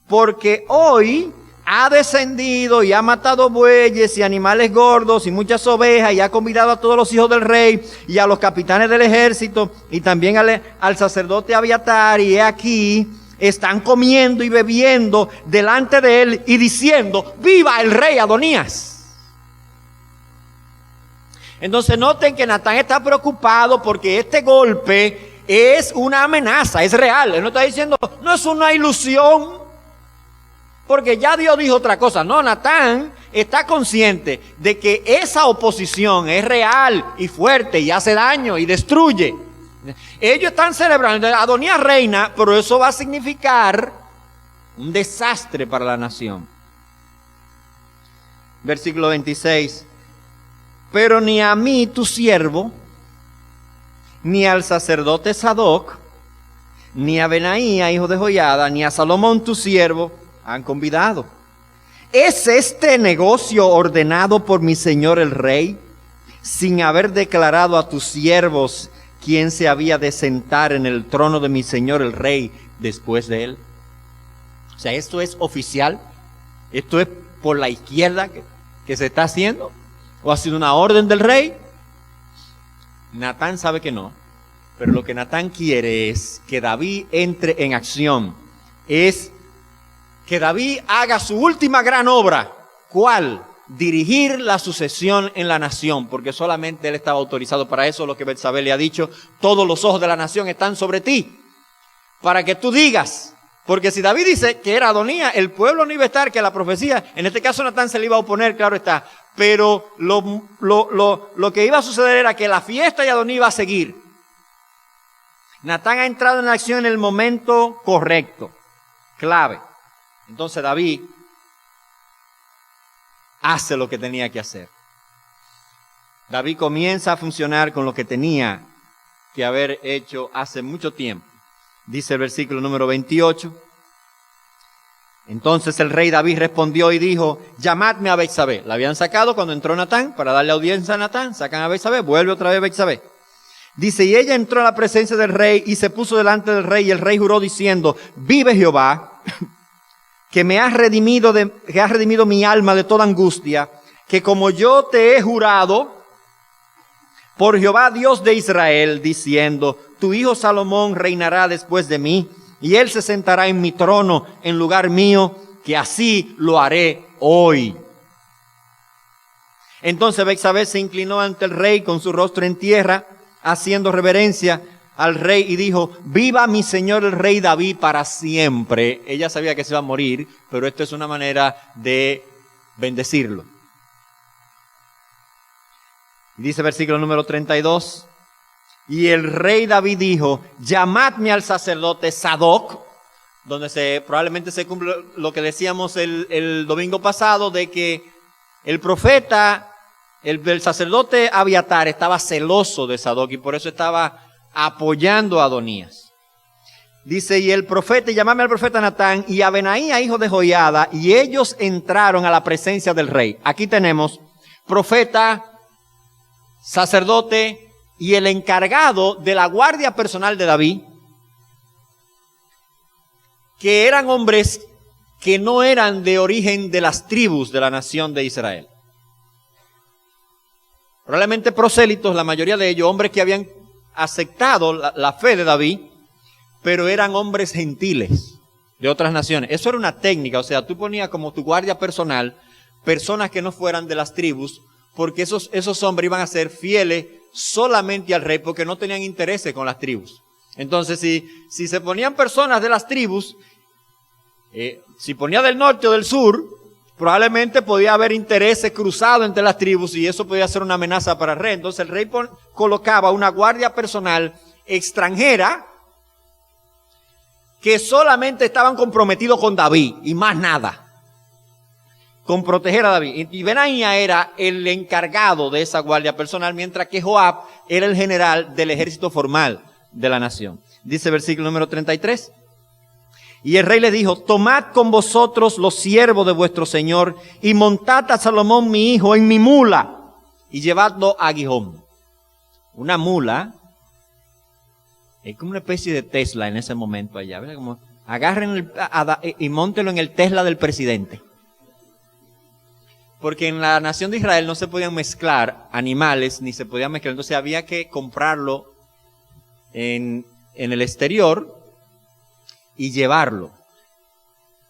Porque hoy ha descendido y ha matado bueyes y animales gordos y muchas ovejas y ha convidado a todos los hijos del rey y a los capitanes del ejército y también al sacerdote Abiatar, y he aquí están comiendo y bebiendo delante de él y diciendo: ¡viva el rey Adonías! Entonces noten que Natán está preocupado porque este golpe es una amenaza, es real. Él no está diciendo, no es una ilusión, porque ya Dios dijo otra cosa. No, Natán está consciente de que esa oposición es real y fuerte y hace daño y destruye. Ellos están celebrando, Adonías reina, pero eso va a significar un desastre para la nación. Versículo 26. Pero ni a mí, tu siervo, ni al sacerdote Sadoc, ni a Benaía, hijo de Joiada, ni a Salomón, tu siervo, han convidado. ¿Es este negocio ordenado por mi señor el rey, sin haber declarado a tus siervos quién se había de sentar en el trono de mi señor el rey después de él? O sea, esto es oficial, esto es por la izquierda que se está haciendo, o ha sido una orden del rey. Natán sabe que no, pero lo que Natán quiere es que David entre en acción, es que David haga su última gran obra. ¿Cuál? Dirigir la sucesión en la nación, porque solamente él estaba autorizado para eso. Lo que Betsabé le ha dicho: todos los ojos de la nación están sobre ti, para que tú digas. Porque si David dice que era Adonías, el pueblo no iba a estar, que la profecía, en este caso Natán se le iba a oponer, claro está, pero lo que iba a suceder era que la fiesta de Adonías iba a seguir. Natán ha entrado en acción en el momento correcto, clave. Entonces David hace lo que tenía que hacer. David comienza a funcionar con lo que tenía que haber hecho hace mucho tiempo. Dice el versículo número 28. Entonces el rey David respondió y dijo: llamadme a Betsabé. La habían sacado cuando entró Natán para darle audiencia a Natán. Sacan a Betsabé, vuelve otra vez Betsabé. Dice: y ella entró a la presencia del rey y se puso delante del rey, y el rey juró diciendo: vive Jehová, que has redimido mi alma de toda angustia, que como yo te he jurado por Jehová Dios de Israel, diciendo: tu hijo Salomón reinará después de mí, y él se sentará en mi trono en lugar mío, que así lo haré hoy. Entonces Betsabé se inclinó ante el rey con su rostro en tierra, haciendo reverencia al rey, y dijo: viva mi señor el rey David para siempre. Ella sabía que se iba a morir, pero esto es una manera de bendecirlo. Dice versículo número 32. Y el rey David dijo: llamadme al sacerdote Sadoc, donde probablemente se cumple lo que decíamos el domingo pasado, de que el profeta, el sacerdote Abiatar estaba celoso de Sadoc y por eso estaba apoyando a Adonías. Dice: y el profeta, llámame al profeta Natán y a Benaía, hijo de Joiada, y ellos entraron a la presencia del rey. Aquí tenemos profeta, sacerdote y el encargado de la guardia personal de David, que eran hombres que no eran de origen de las tribus de la nación de Israel. Probablemente prosélitos, la mayoría de ellos, hombres que habían aceptado la fe de David, pero eran hombres gentiles de otras naciones. Eso era una técnica, o sea, tú ponías como tu guardia personal personas que no fueran de las tribus, porque esos hombres iban a ser fieles solamente al rey, porque no tenían intereses con las tribus. Entonces, si se ponían personas de las tribus, si ponía del norte o del sur, probablemente podía haber intereses cruzados entre las tribus y eso podía ser una amenaza para el rey. Entonces el rey colocaba una guardia personal extranjera que solamente estaban comprometidos con David y más nada, con proteger a David. Y Benaía era el encargado de esa guardia personal, mientras que Joab era el general del ejército formal de la nación. Dice el versículo número 33. Y el rey le dijo: tomad con vosotros los siervos de vuestro señor y montad a Salomón mi hijo en mi mula y llevadlo a Gihón. Una mula, es como una especie de Tesla en ese momento allá, ¿verdad? Como agarren y móntelo en el Tesla del presidente. Porque en la nación de Israel no se podían mezclar animales, ni se podían mezclar, entonces había que comprarlo en el exterior y llevarlo.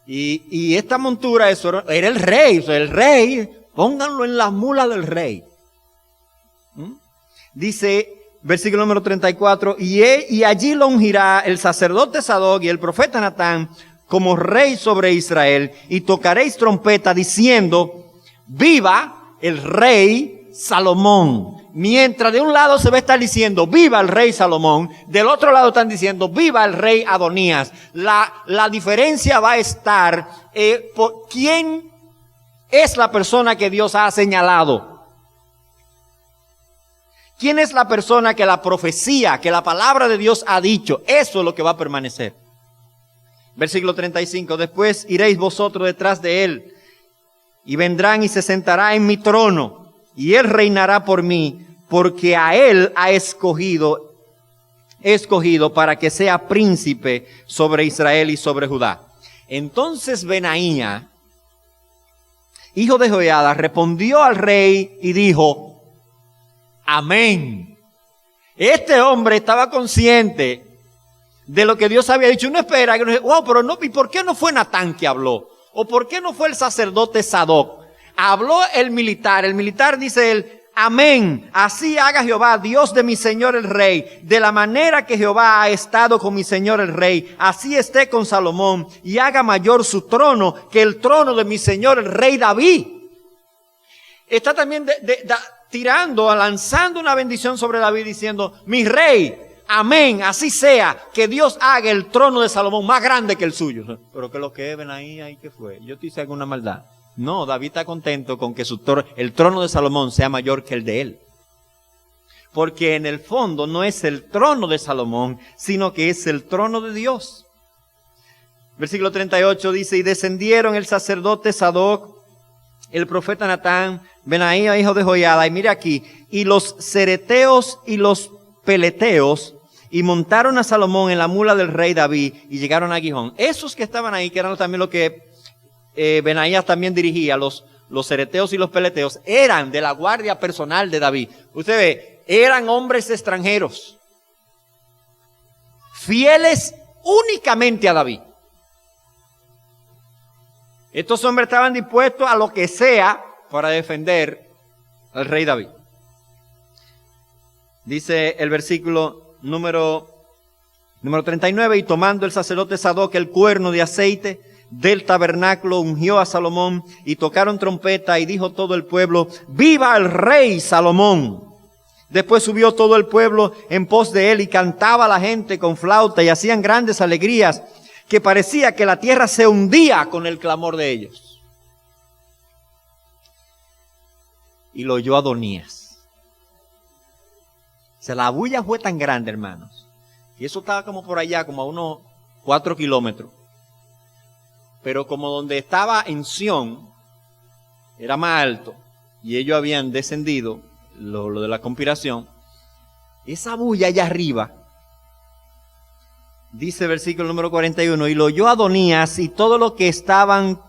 Y esta montura, eso era el rey, o sea, el rey, pónganlo en las mulas del rey. Dice, versículo número 34, y allí lo ungirá el sacerdote Sadoc y el profeta Natán como rey sobre Israel, y tocaréis trompeta diciendo, viva el rey Salomón. Mientras de un lado se va a estar diciendo, viva el rey Salomón, del otro lado están diciendo, viva el rey Adonías. La diferencia va a estar por quién es la persona que Dios ha señalado. ¿Quién es la persona que la profecía, que la palabra de Dios ha dicho? Eso es lo que va a permanecer. Versículo 35, después iréis vosotros detrás de él, y vendrán y se sentará en mi trono, y él reinará por mí, porque a él ha escogido para que sea príncipe sobre Israel y sobre Judá. Entonces Benaía, hijo de Joiada, respondió al rey y dijo, amén. Este hombre estaba consciente de lo que Dios había dicho. Uno espera que wow, pero no, ¿y por qué no fue Natán que habló? ¿O por qué no fue el sacerdote Sadoc? Habló el militar dice él, amén, así haga Jehová, Dios de mi señor el rey, de la manera que Jehová ha estado con mi señor el rey, así esté con Salomón, y haga mayor su trono que el trono de mi señor el rey David. Está también lanzando una bendición sobre David diciendo, mi rey, amén, así sea, que Dios haga el trono de Salomón más grande que el suyo. Pero que lo que ven ahí ¿qué fue? Yo te hice alguna maldad. No, David está contento con que el trono de Salomón sea mayor que el de él. Porque en el fondo no es el trono de Salomón, sino que es el trono de Dios. Versículo 38 dice, y descendieron el sacerdote Sadoc, el profeta Natán, Benaía, hijo de Joiada, y mire aquí, y los cereteos y los peleteos, y montaron a Salomón en la mula del rey David, y llegaron a Gihón. Esos que estaban ahí, que eran también lo que Benaías también dirigía, los cereteos y los peleteos, eran de la guardia personal de David. Usted ve, eran hombres extranjeros, fieles únicamente a David. Estos hombres estaban dispuestos a lo que sea para defender al rey David. Dice el versículo número 39, y tomando el sacerdote Sadoc el cuerno de aceite del tabernáculo, ungió a Salomón, y tocaron trompeta, y dijo todo el pueblo, ¡viva el rey Salomón! Después subió todo el pueblo en pos de él, y cantaba la gente con flauta, y hacían grandes alegrías, que parecía que la tierra se hundía con el clamor de ellos. Y lo oyó Adonías. O sea, la bulla fue tan grande, hermanos, y eso estaba como por allá, como a unos 4 kilómetros. Pero como donde estaba en Sión era más alto y ellos habían descendido, lo de la conspiración, esa bulla allá arriba, dice versículo número 41, y lo oyó Adonías y todos los que estaban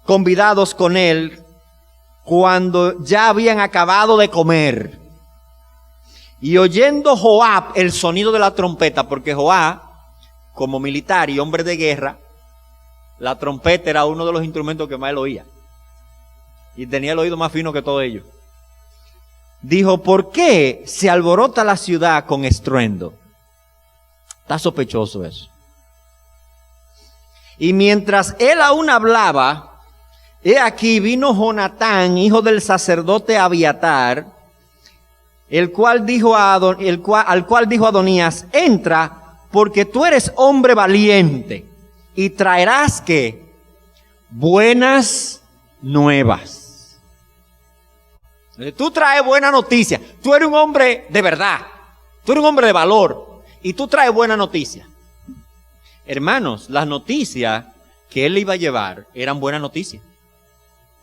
convidados con él cuando ya habían acabado de comer. Y oyendo Joab el sonido de la trompeta, porque Joab, como militar y hombre de guerra, la trompeta era uno de los instrumentos que más él oía. Y tenía el oído más fino que todos ellos. Dijo, ¿por qué se alborota la ciudad con estruendo? Está sospechoso eso. Y mientras él aún hablaba, he aquí vino Jonatán, hijo del sacerdote Abiatar, al cual dijo Adonías, entra, porque tú eres hombre valiente y traerás ¿qué? Buenas nuevas. Tú traes buena noticia. Tú eres un hombre de verdad. Tú eres un hombre de valor y tú traes buena noticia. Hermanos, las noticias que él le iba a llevar eran buenas noticias.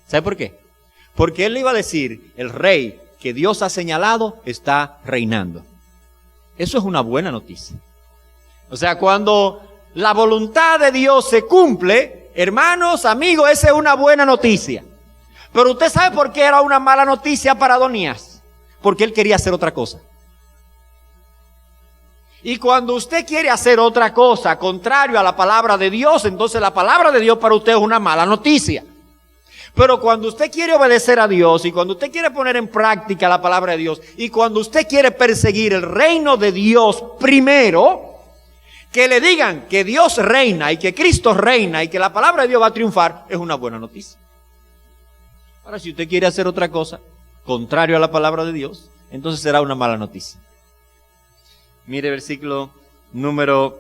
¿Sabe por qué? Porque él le iba a decir, el rey que Dios ha señalado está reinando. Eso es una buena noticia. O sea, cuando la voluntad de Dios se cumple, hermanos, amigos, esa es una buena noticia. Pero usted sabe por qué era una mala noticia para Adonías. Porque él quería hacer otra cosa. Y cuando usted quiere hacer otra cosa contrario a la palabra de Dios, entonces la palabra de Dios para usted es una mala noticia. Pero cuando usted quiere obedecer a Dios y cuando usted quiere poner en práctica la palabra de Dios y cuando usted quiere perseguir el reino de Dios primero, que le digan que Dios reina y que Cristo reina y que la palabra de Dios va a triunfar, es una buena noticia. Ahora, si usted quiere hacer otra cosa contrario a la palabra de Dios, entonces será una mala noticia. Mire versículo número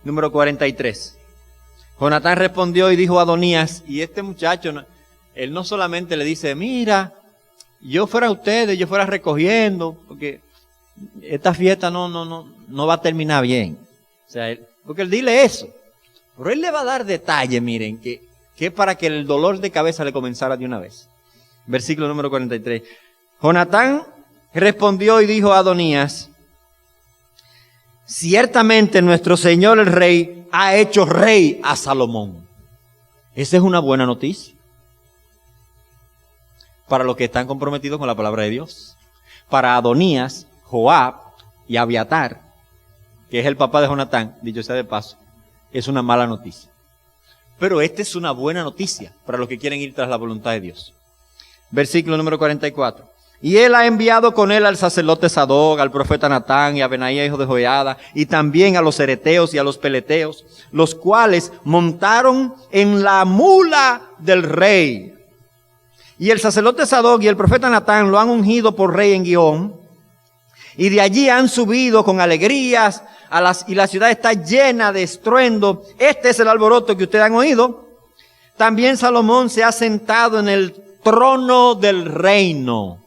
43. Jonatán respondió y dijo a Adonías, y este muchacho, él no solamente le dice, mira, yo fuera ustedes, yo fuera recogiendo, porque esta fiesta no va a terminar bien. O sea, porque él dile eso. Pero él le va a dar detalle, miren, que para que el dolor de cabeza le comenzara de una vez. Versículo número 43. Jonatán respondió y dijo a Adonías, ciertamente nuestro señor el rey ha hecho rey a Salomón. Esa es una buena noticia para los que están comprometidos con la palabra de Dios. Para Adonías, Joab y Abiatar, que es el papá de Jonatán, dicho sea de paso, es una mala noticia. Pero esta es una buena noticia para los que quieren ir tras la voluntad de Dios. Versículo número 44. Y él ha enviado con él al sacerdote Sadoc, al profeta Natán y a Benaía, hijo de Joiada, y también a los ereteos y a los peleteos, los cuales montaron en la mula del rey. Y el sacerdote Sadoc y el profeta Natán lo han ungido por rey en Gihón, y de allí han subido con alegrías, y la ciudad está llena de estruendo. Este es el alboroto que ustedes han oído. También Salomón se ha sentado en el trono del reino.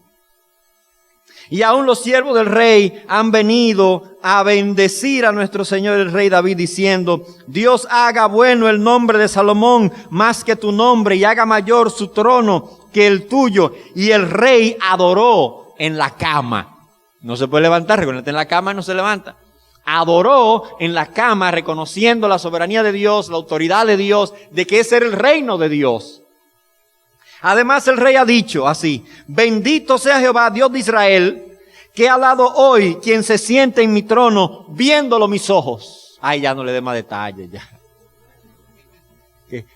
Y aún los siervos del rey han venido a bendecir a nuestro señor el rey David diciendo, Dios haga bueno el nombre de Salomón más que tu nombre y haga mayor su trono que el tuyo. Y el rey adoró en la cama. No se puede levantar, recuerden, en la cama no se levanta. Adoró en la cama reconociendo la soberanía de Dios, la autoridad de Dios, de que ese era el reino de Dios. Además el rey ha dicho así, bendito sea Jehová, Dios de Israel, que ha dado hoy quien se siente en mi trono, viéndolo mis ojos. Ay, ya no le dé más detalles, ya.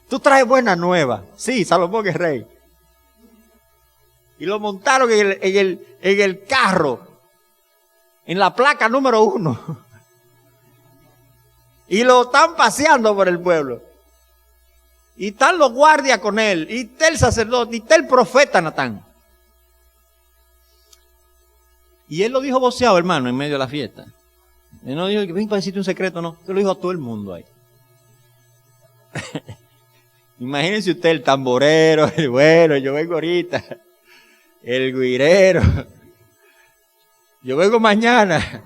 Tú traes buena nueva. Sí, Salomón es rey. Y lo montaron en el carro, en la placa número 1. Y lo están paseando por el pueblo. Y están los guardias con él, y está el sacerdote, y está el profeta Natán. Y él lo dijo voceado, hermano, en medio de la fiesta. Él no dijo que ven para decirte un secreto, no. Él lo dijo a todo el mundo ahí. Imagínense usted el tamborero, el bueno, yo vengo ahorita. El guirero. Yo vengo mañana.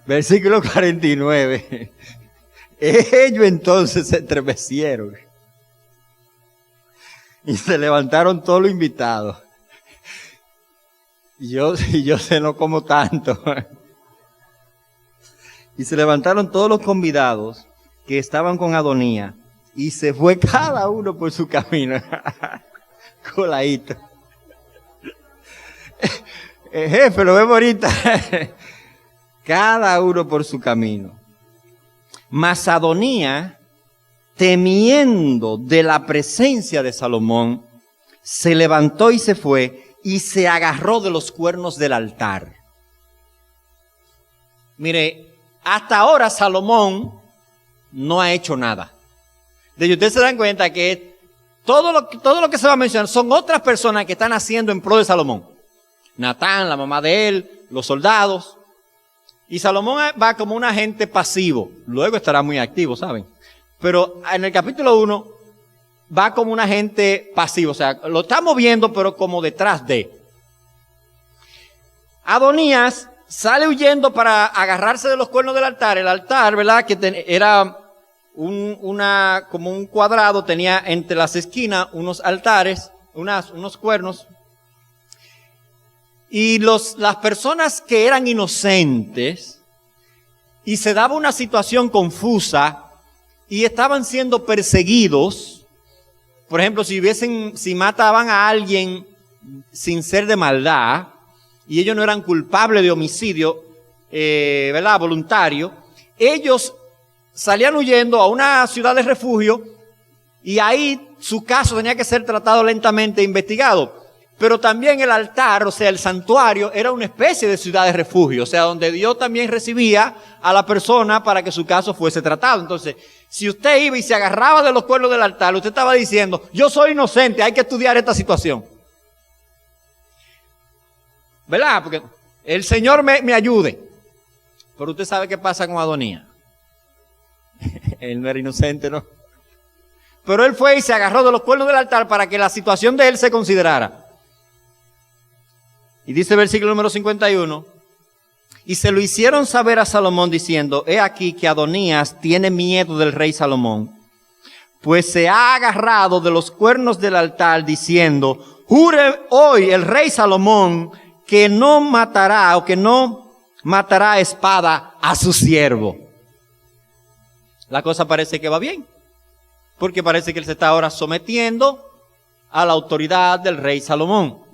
Versículo 49. Ellos entonces se estremecieron. Y se levantaron todos los invitados. Y yo sé no como tanto. Y se levantaron todos los convidados que estaban con Adonías. Y se fue cada uno por su camino. Coladito. Jefe, lo vemos ahorita. Cada uno por su camino. Mas Adonías, temiendo de la presencia de Salomón, se levantó y se fue y se agarró de los cuernos del altar. Mire, hasta ahora Salomón no ha hecho nada. De hecho, ustedes se dan cuenta que todo lo que se va a mencionar son otras personas que están haciendo en pro de Salomón. Natán, la mamá de él, los soldados. Y Salomón va como un agente pasivo. Luego estará muy activo, ¿saben? Pero en el capítulo 1 va como un agente pasivo. O sea, lo estamos viendo, pero como detrás de. Adonías sale huyendo para agarrarse de los cuernos del altar. El altar, ¿verdad? Que era como un cuadrado. Tenía entre las esquinas unos altares, unos cuernos. Y las personas que eran inocentes y se daba una situación confusa y estaban siendo perseguidos, por ejemplo, si mataban a alguien sin ser de maldad y ellos no eran culpables de homicidio, ¿verdad?, voluntario, ellos salían huyendo a una ciudad de refugio y ahí su caso tenía que ser tratado lentamente e investigado. Pero también el altar, o sea, el santuario, era una especie de ciudad de refugio, o sea, donde Dios también recibía a la persona para que su caso fuese tratado. Entonces, si usted iba y se agarraba de los cuernos del altar, usted estaba diciendo, yo soy inocente, hay que estudiar esta situación. ¿Verdad? Porque el Señor me ayude. Pero usted sabe qué pasa con Adonías. Él no era inocente, ¿no? Pero él fue y se agarró de los cuernos del altar para que la situación de él se considerara. Y dice el versículo número 51, y se lo hicieron saber a Salomón diciendo, he aquí que Adonías tiene miedo del rey Salomón, pues se ha agarrado de los cuernos del altar diciendo, jure hoy el rey Salomón que no matará o que no matará a espada a su siervo. La cosa parece que va bien, porque parece que él se está ahora sometiendo a la autoridad del rey Salomón.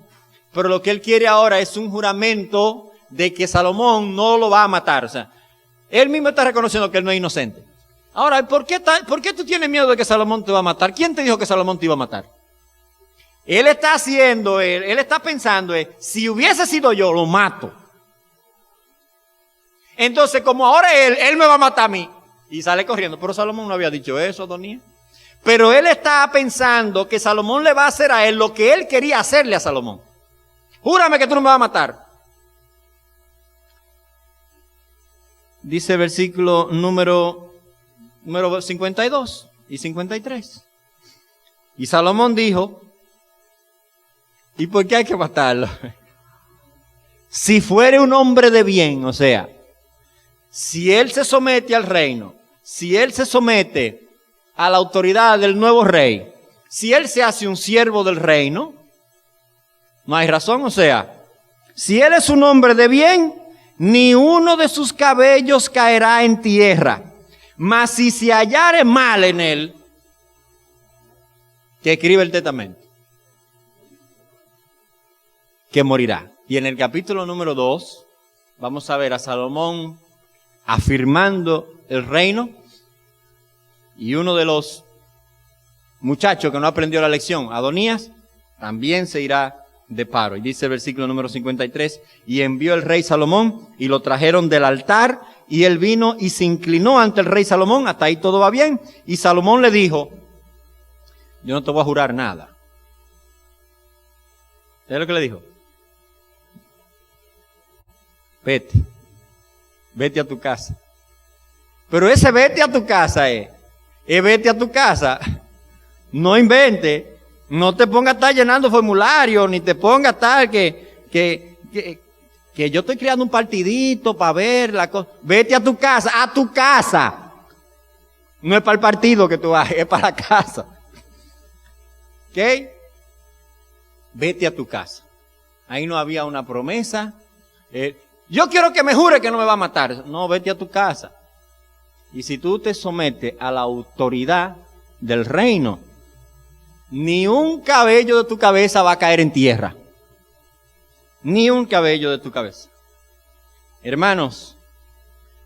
Pero lo que él quiere ahora es un juramento de que Salomón no lo va a matar. O sea, él mismo está reconociendo que él no es inocente. Ahora, ¿por qué tú tienes miedo de que Salomón te va a matar? ¿Quién te dijo que Salomón te iba a matar? Él está pensando, si hubiese sido yo, lo mato. Entonces, como ahora él me va a matar a mí. Y sale corriendo. Pero Salomón no había dicho eso, Adonías. Pero él está pensando que Salomón le va a hacer a él lo que él quería hacerle a Salomón. Júrame que tú no me vas a matar. Dice el versículo número 52 y 53. Y Salomón dijo, ¿y por qué hay que matarlo? Si fuere un hombre de bien, o sea, si él se somete al reino, si él se somete a la autoridad del nuevo rey, si él se hace un siervo del reino, no hay razón, o sea, si él es un hombre de bien, ni uno de sus cabellos caerá en tierra, mas si se hallare mal en él, que escribe el testamento, que morirá. Y en el capítulo número 2, vamos a ver a Salomón afirmando el reino, y uno de los muchachos que no aprendió la lección, Adonías, también se irá de paro. Y dice el versículo número 53, y envió el rey Salomón y lo trajeron del altar y él vino y se inclinó ante el rey Salomón. Hasta ahí todo va bien. Y Salomón le dijo, yo no te voy a jurar nada. ¿Sabes lo que le dijo? Vete a tu casa. Pero ese vete a tu casa es vete a tu casa. No invente. No te pongas a estar llenando formularios, ni te pongas a estar que yo estoy creando un partidito para ver la cosa. Vete a tu casa, a tu casa. No es para el partido que tú vas, es para la casa. ¿Ok? Vete a tu casa. Ahí no había una promesa. Yo quiero que me jure que no me va a matar. No, vete a tu casa. Y si tú te sometes a la autoridad del reino, ni un cabello de tu cabeza va a caer en tierra. Ni un cabello de tu cabeza. Hermanos,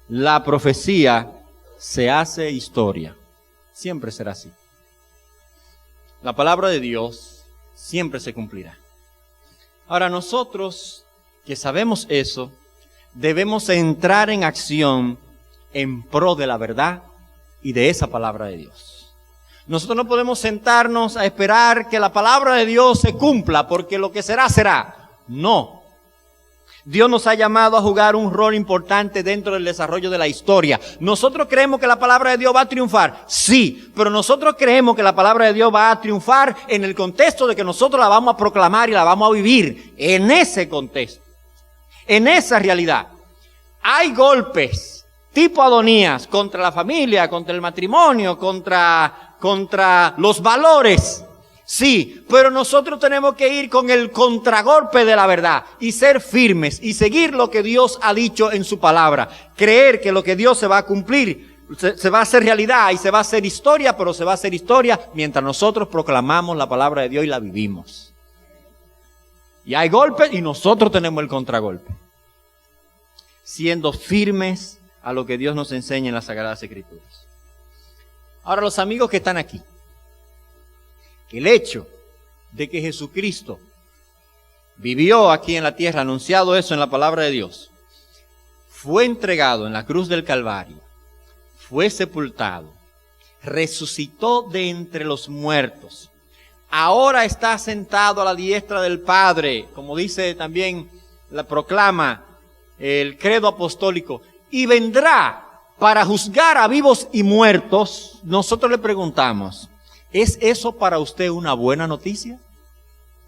la profecía se hace historia. Siempre será así. La palabra de Dios siempre se cumplirá. Ahora nosotros que sabemos eso, debemos entrar en acción en pro de la verdad y de esa palabra de Dios. Nosotros no podemos sentarnos a esperar que la palabra de Dios se cumpla, porque lo que será, será. No. Dios nos ha llamado a jugar un rol importante dentro del desarrollo de la historia. ¿Nosotros creemos que la palabra de Dios va a triunfar? Sí, pero nosotros creemos que la palabra de Dios va a triunfar en el contexto de que nosotros la vamos a proclamar y la vamos a vivir. En ese contexto, en esa realidad. Hay golpes tipo Adonías contra la familia, contra el matrimonio, contra los valores. Sí, pero nosotros tenemos que ir con el contragolpe de la verdad y ser firmes y seguir lo que Dios ha dicho en su palabra. Creer que lo que Dios se va a cumplir, se va a hacer realidad y se va a hacer historia, pero se va a hacer historia mientras nosotros proclamamos la palabra de Dios y la vivimos. Y hay golpes y nosotros tenemos el contragolpe. Siendo firmes a lo que Dios nos enseña en las Sagradas Escrituras. Ahora, los amigos que están aquí. El hecho de que Jesucristo vivió aquí en la tierra, anunciado eso en la palabra de Dios, fue entregado en la cruz del Calvario, fue sepultado, resucitó de entre los muertos, ahora está sentado a la diestra del Padre, como dice también, la proclama el credo apostólico, y vendrá para juzgar a vivos y muertos. Nosotros le preguntamos, ¿es eso para usted una buena noticia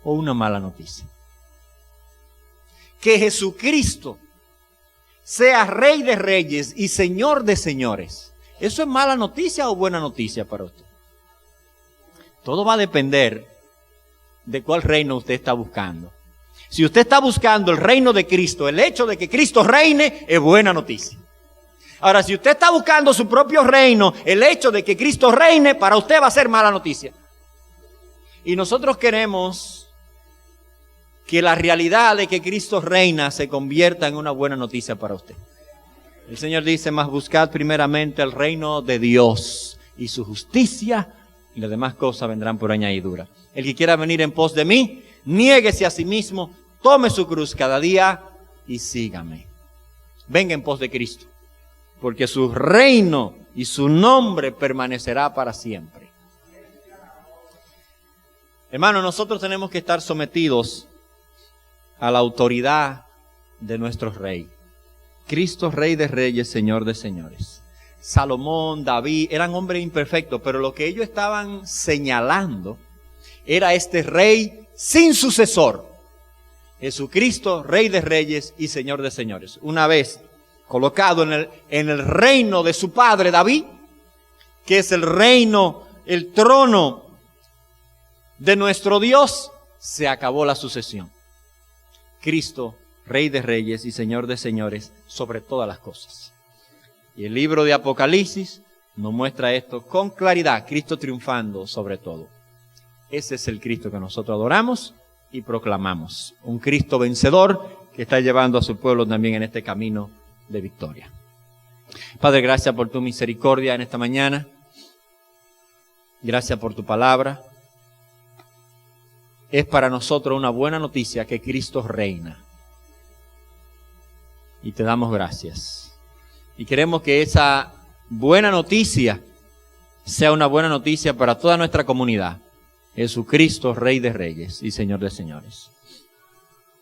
o una mala noticia? Que Jesucristo sea Rey de Reyes y Señor de Señores, ¿eso es mala noticia o buena noticia para usted? Todo va a depender de cuál reino usted está buscando. Si usted está buscando el reino de Cristo, el hecho de que Cristo reine es buena noticia. Ahora, si usted está buscando su propio reino, el hecho de que Cristo reine, para usted va a ser mala noticia. Y nosotros queremos que la realidad de que Cristo reina se convierta en una buena noticia para usted. El Señor dice, mas buscad primeramente el reino de Dios y su justicia, y las demás cosas vendrán por añadidura. El que quiera venir en pos de mí, niéguese a sí mismo, tome su cruz cada día y sígame. Venga en pos de Cristo, porque su reino y su nombre permanecerá para siempre. Hermanos, nosotros tenemos que estar sometidos a la autoridad de nuestro Rey. Cristo, Rey de Reyes, Señor de Señores. Salomón, David, eran hombres imperfectos, pero lo que ellos estaban señalando era este Rey sin sucesor. Jesucristo, Rey de Reyes y Señor de Señores. Una vez colocado en el reino de su padre David, que es el reino, el trono de nuestro Dios, se acabó la sucesión. Cristo, Rey de Reyes y Señor de Señores, sobre todas las cosas. Y el libro de Apocalipsis nos muestra esto con claridad, Cristo triunfando sobre todo. Ese es el Cristo que nosotros adoramos y proclamamos. Un Cristo vencedor que está llevando a su pueblo también en este camino de victoria. Padre, gracias por tu misericordia en esta mañana. Gracias por tu palabra. Es para nosotros una buena noticia que Cristo reina. Y te damos gracias. Y queremos que esa buena noticia sea una buena noticia para toda nuestra comunidad. Jesucristo, Rey de Reyes y Señor de Señores.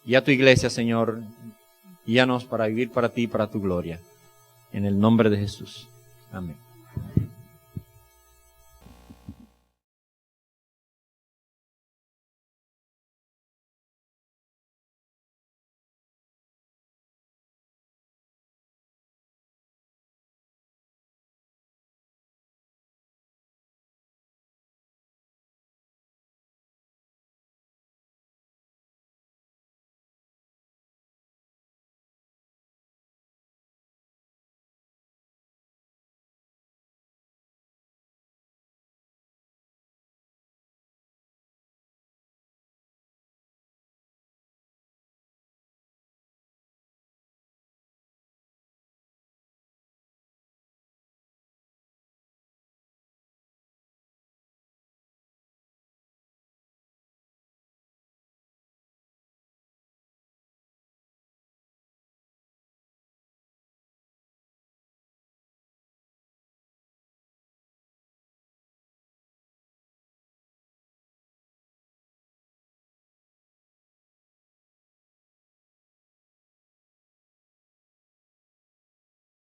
Y a tu iglesia, Señor, guíanos para vivir para ti y para tu gloria. En el nombre de Jesús. Amén.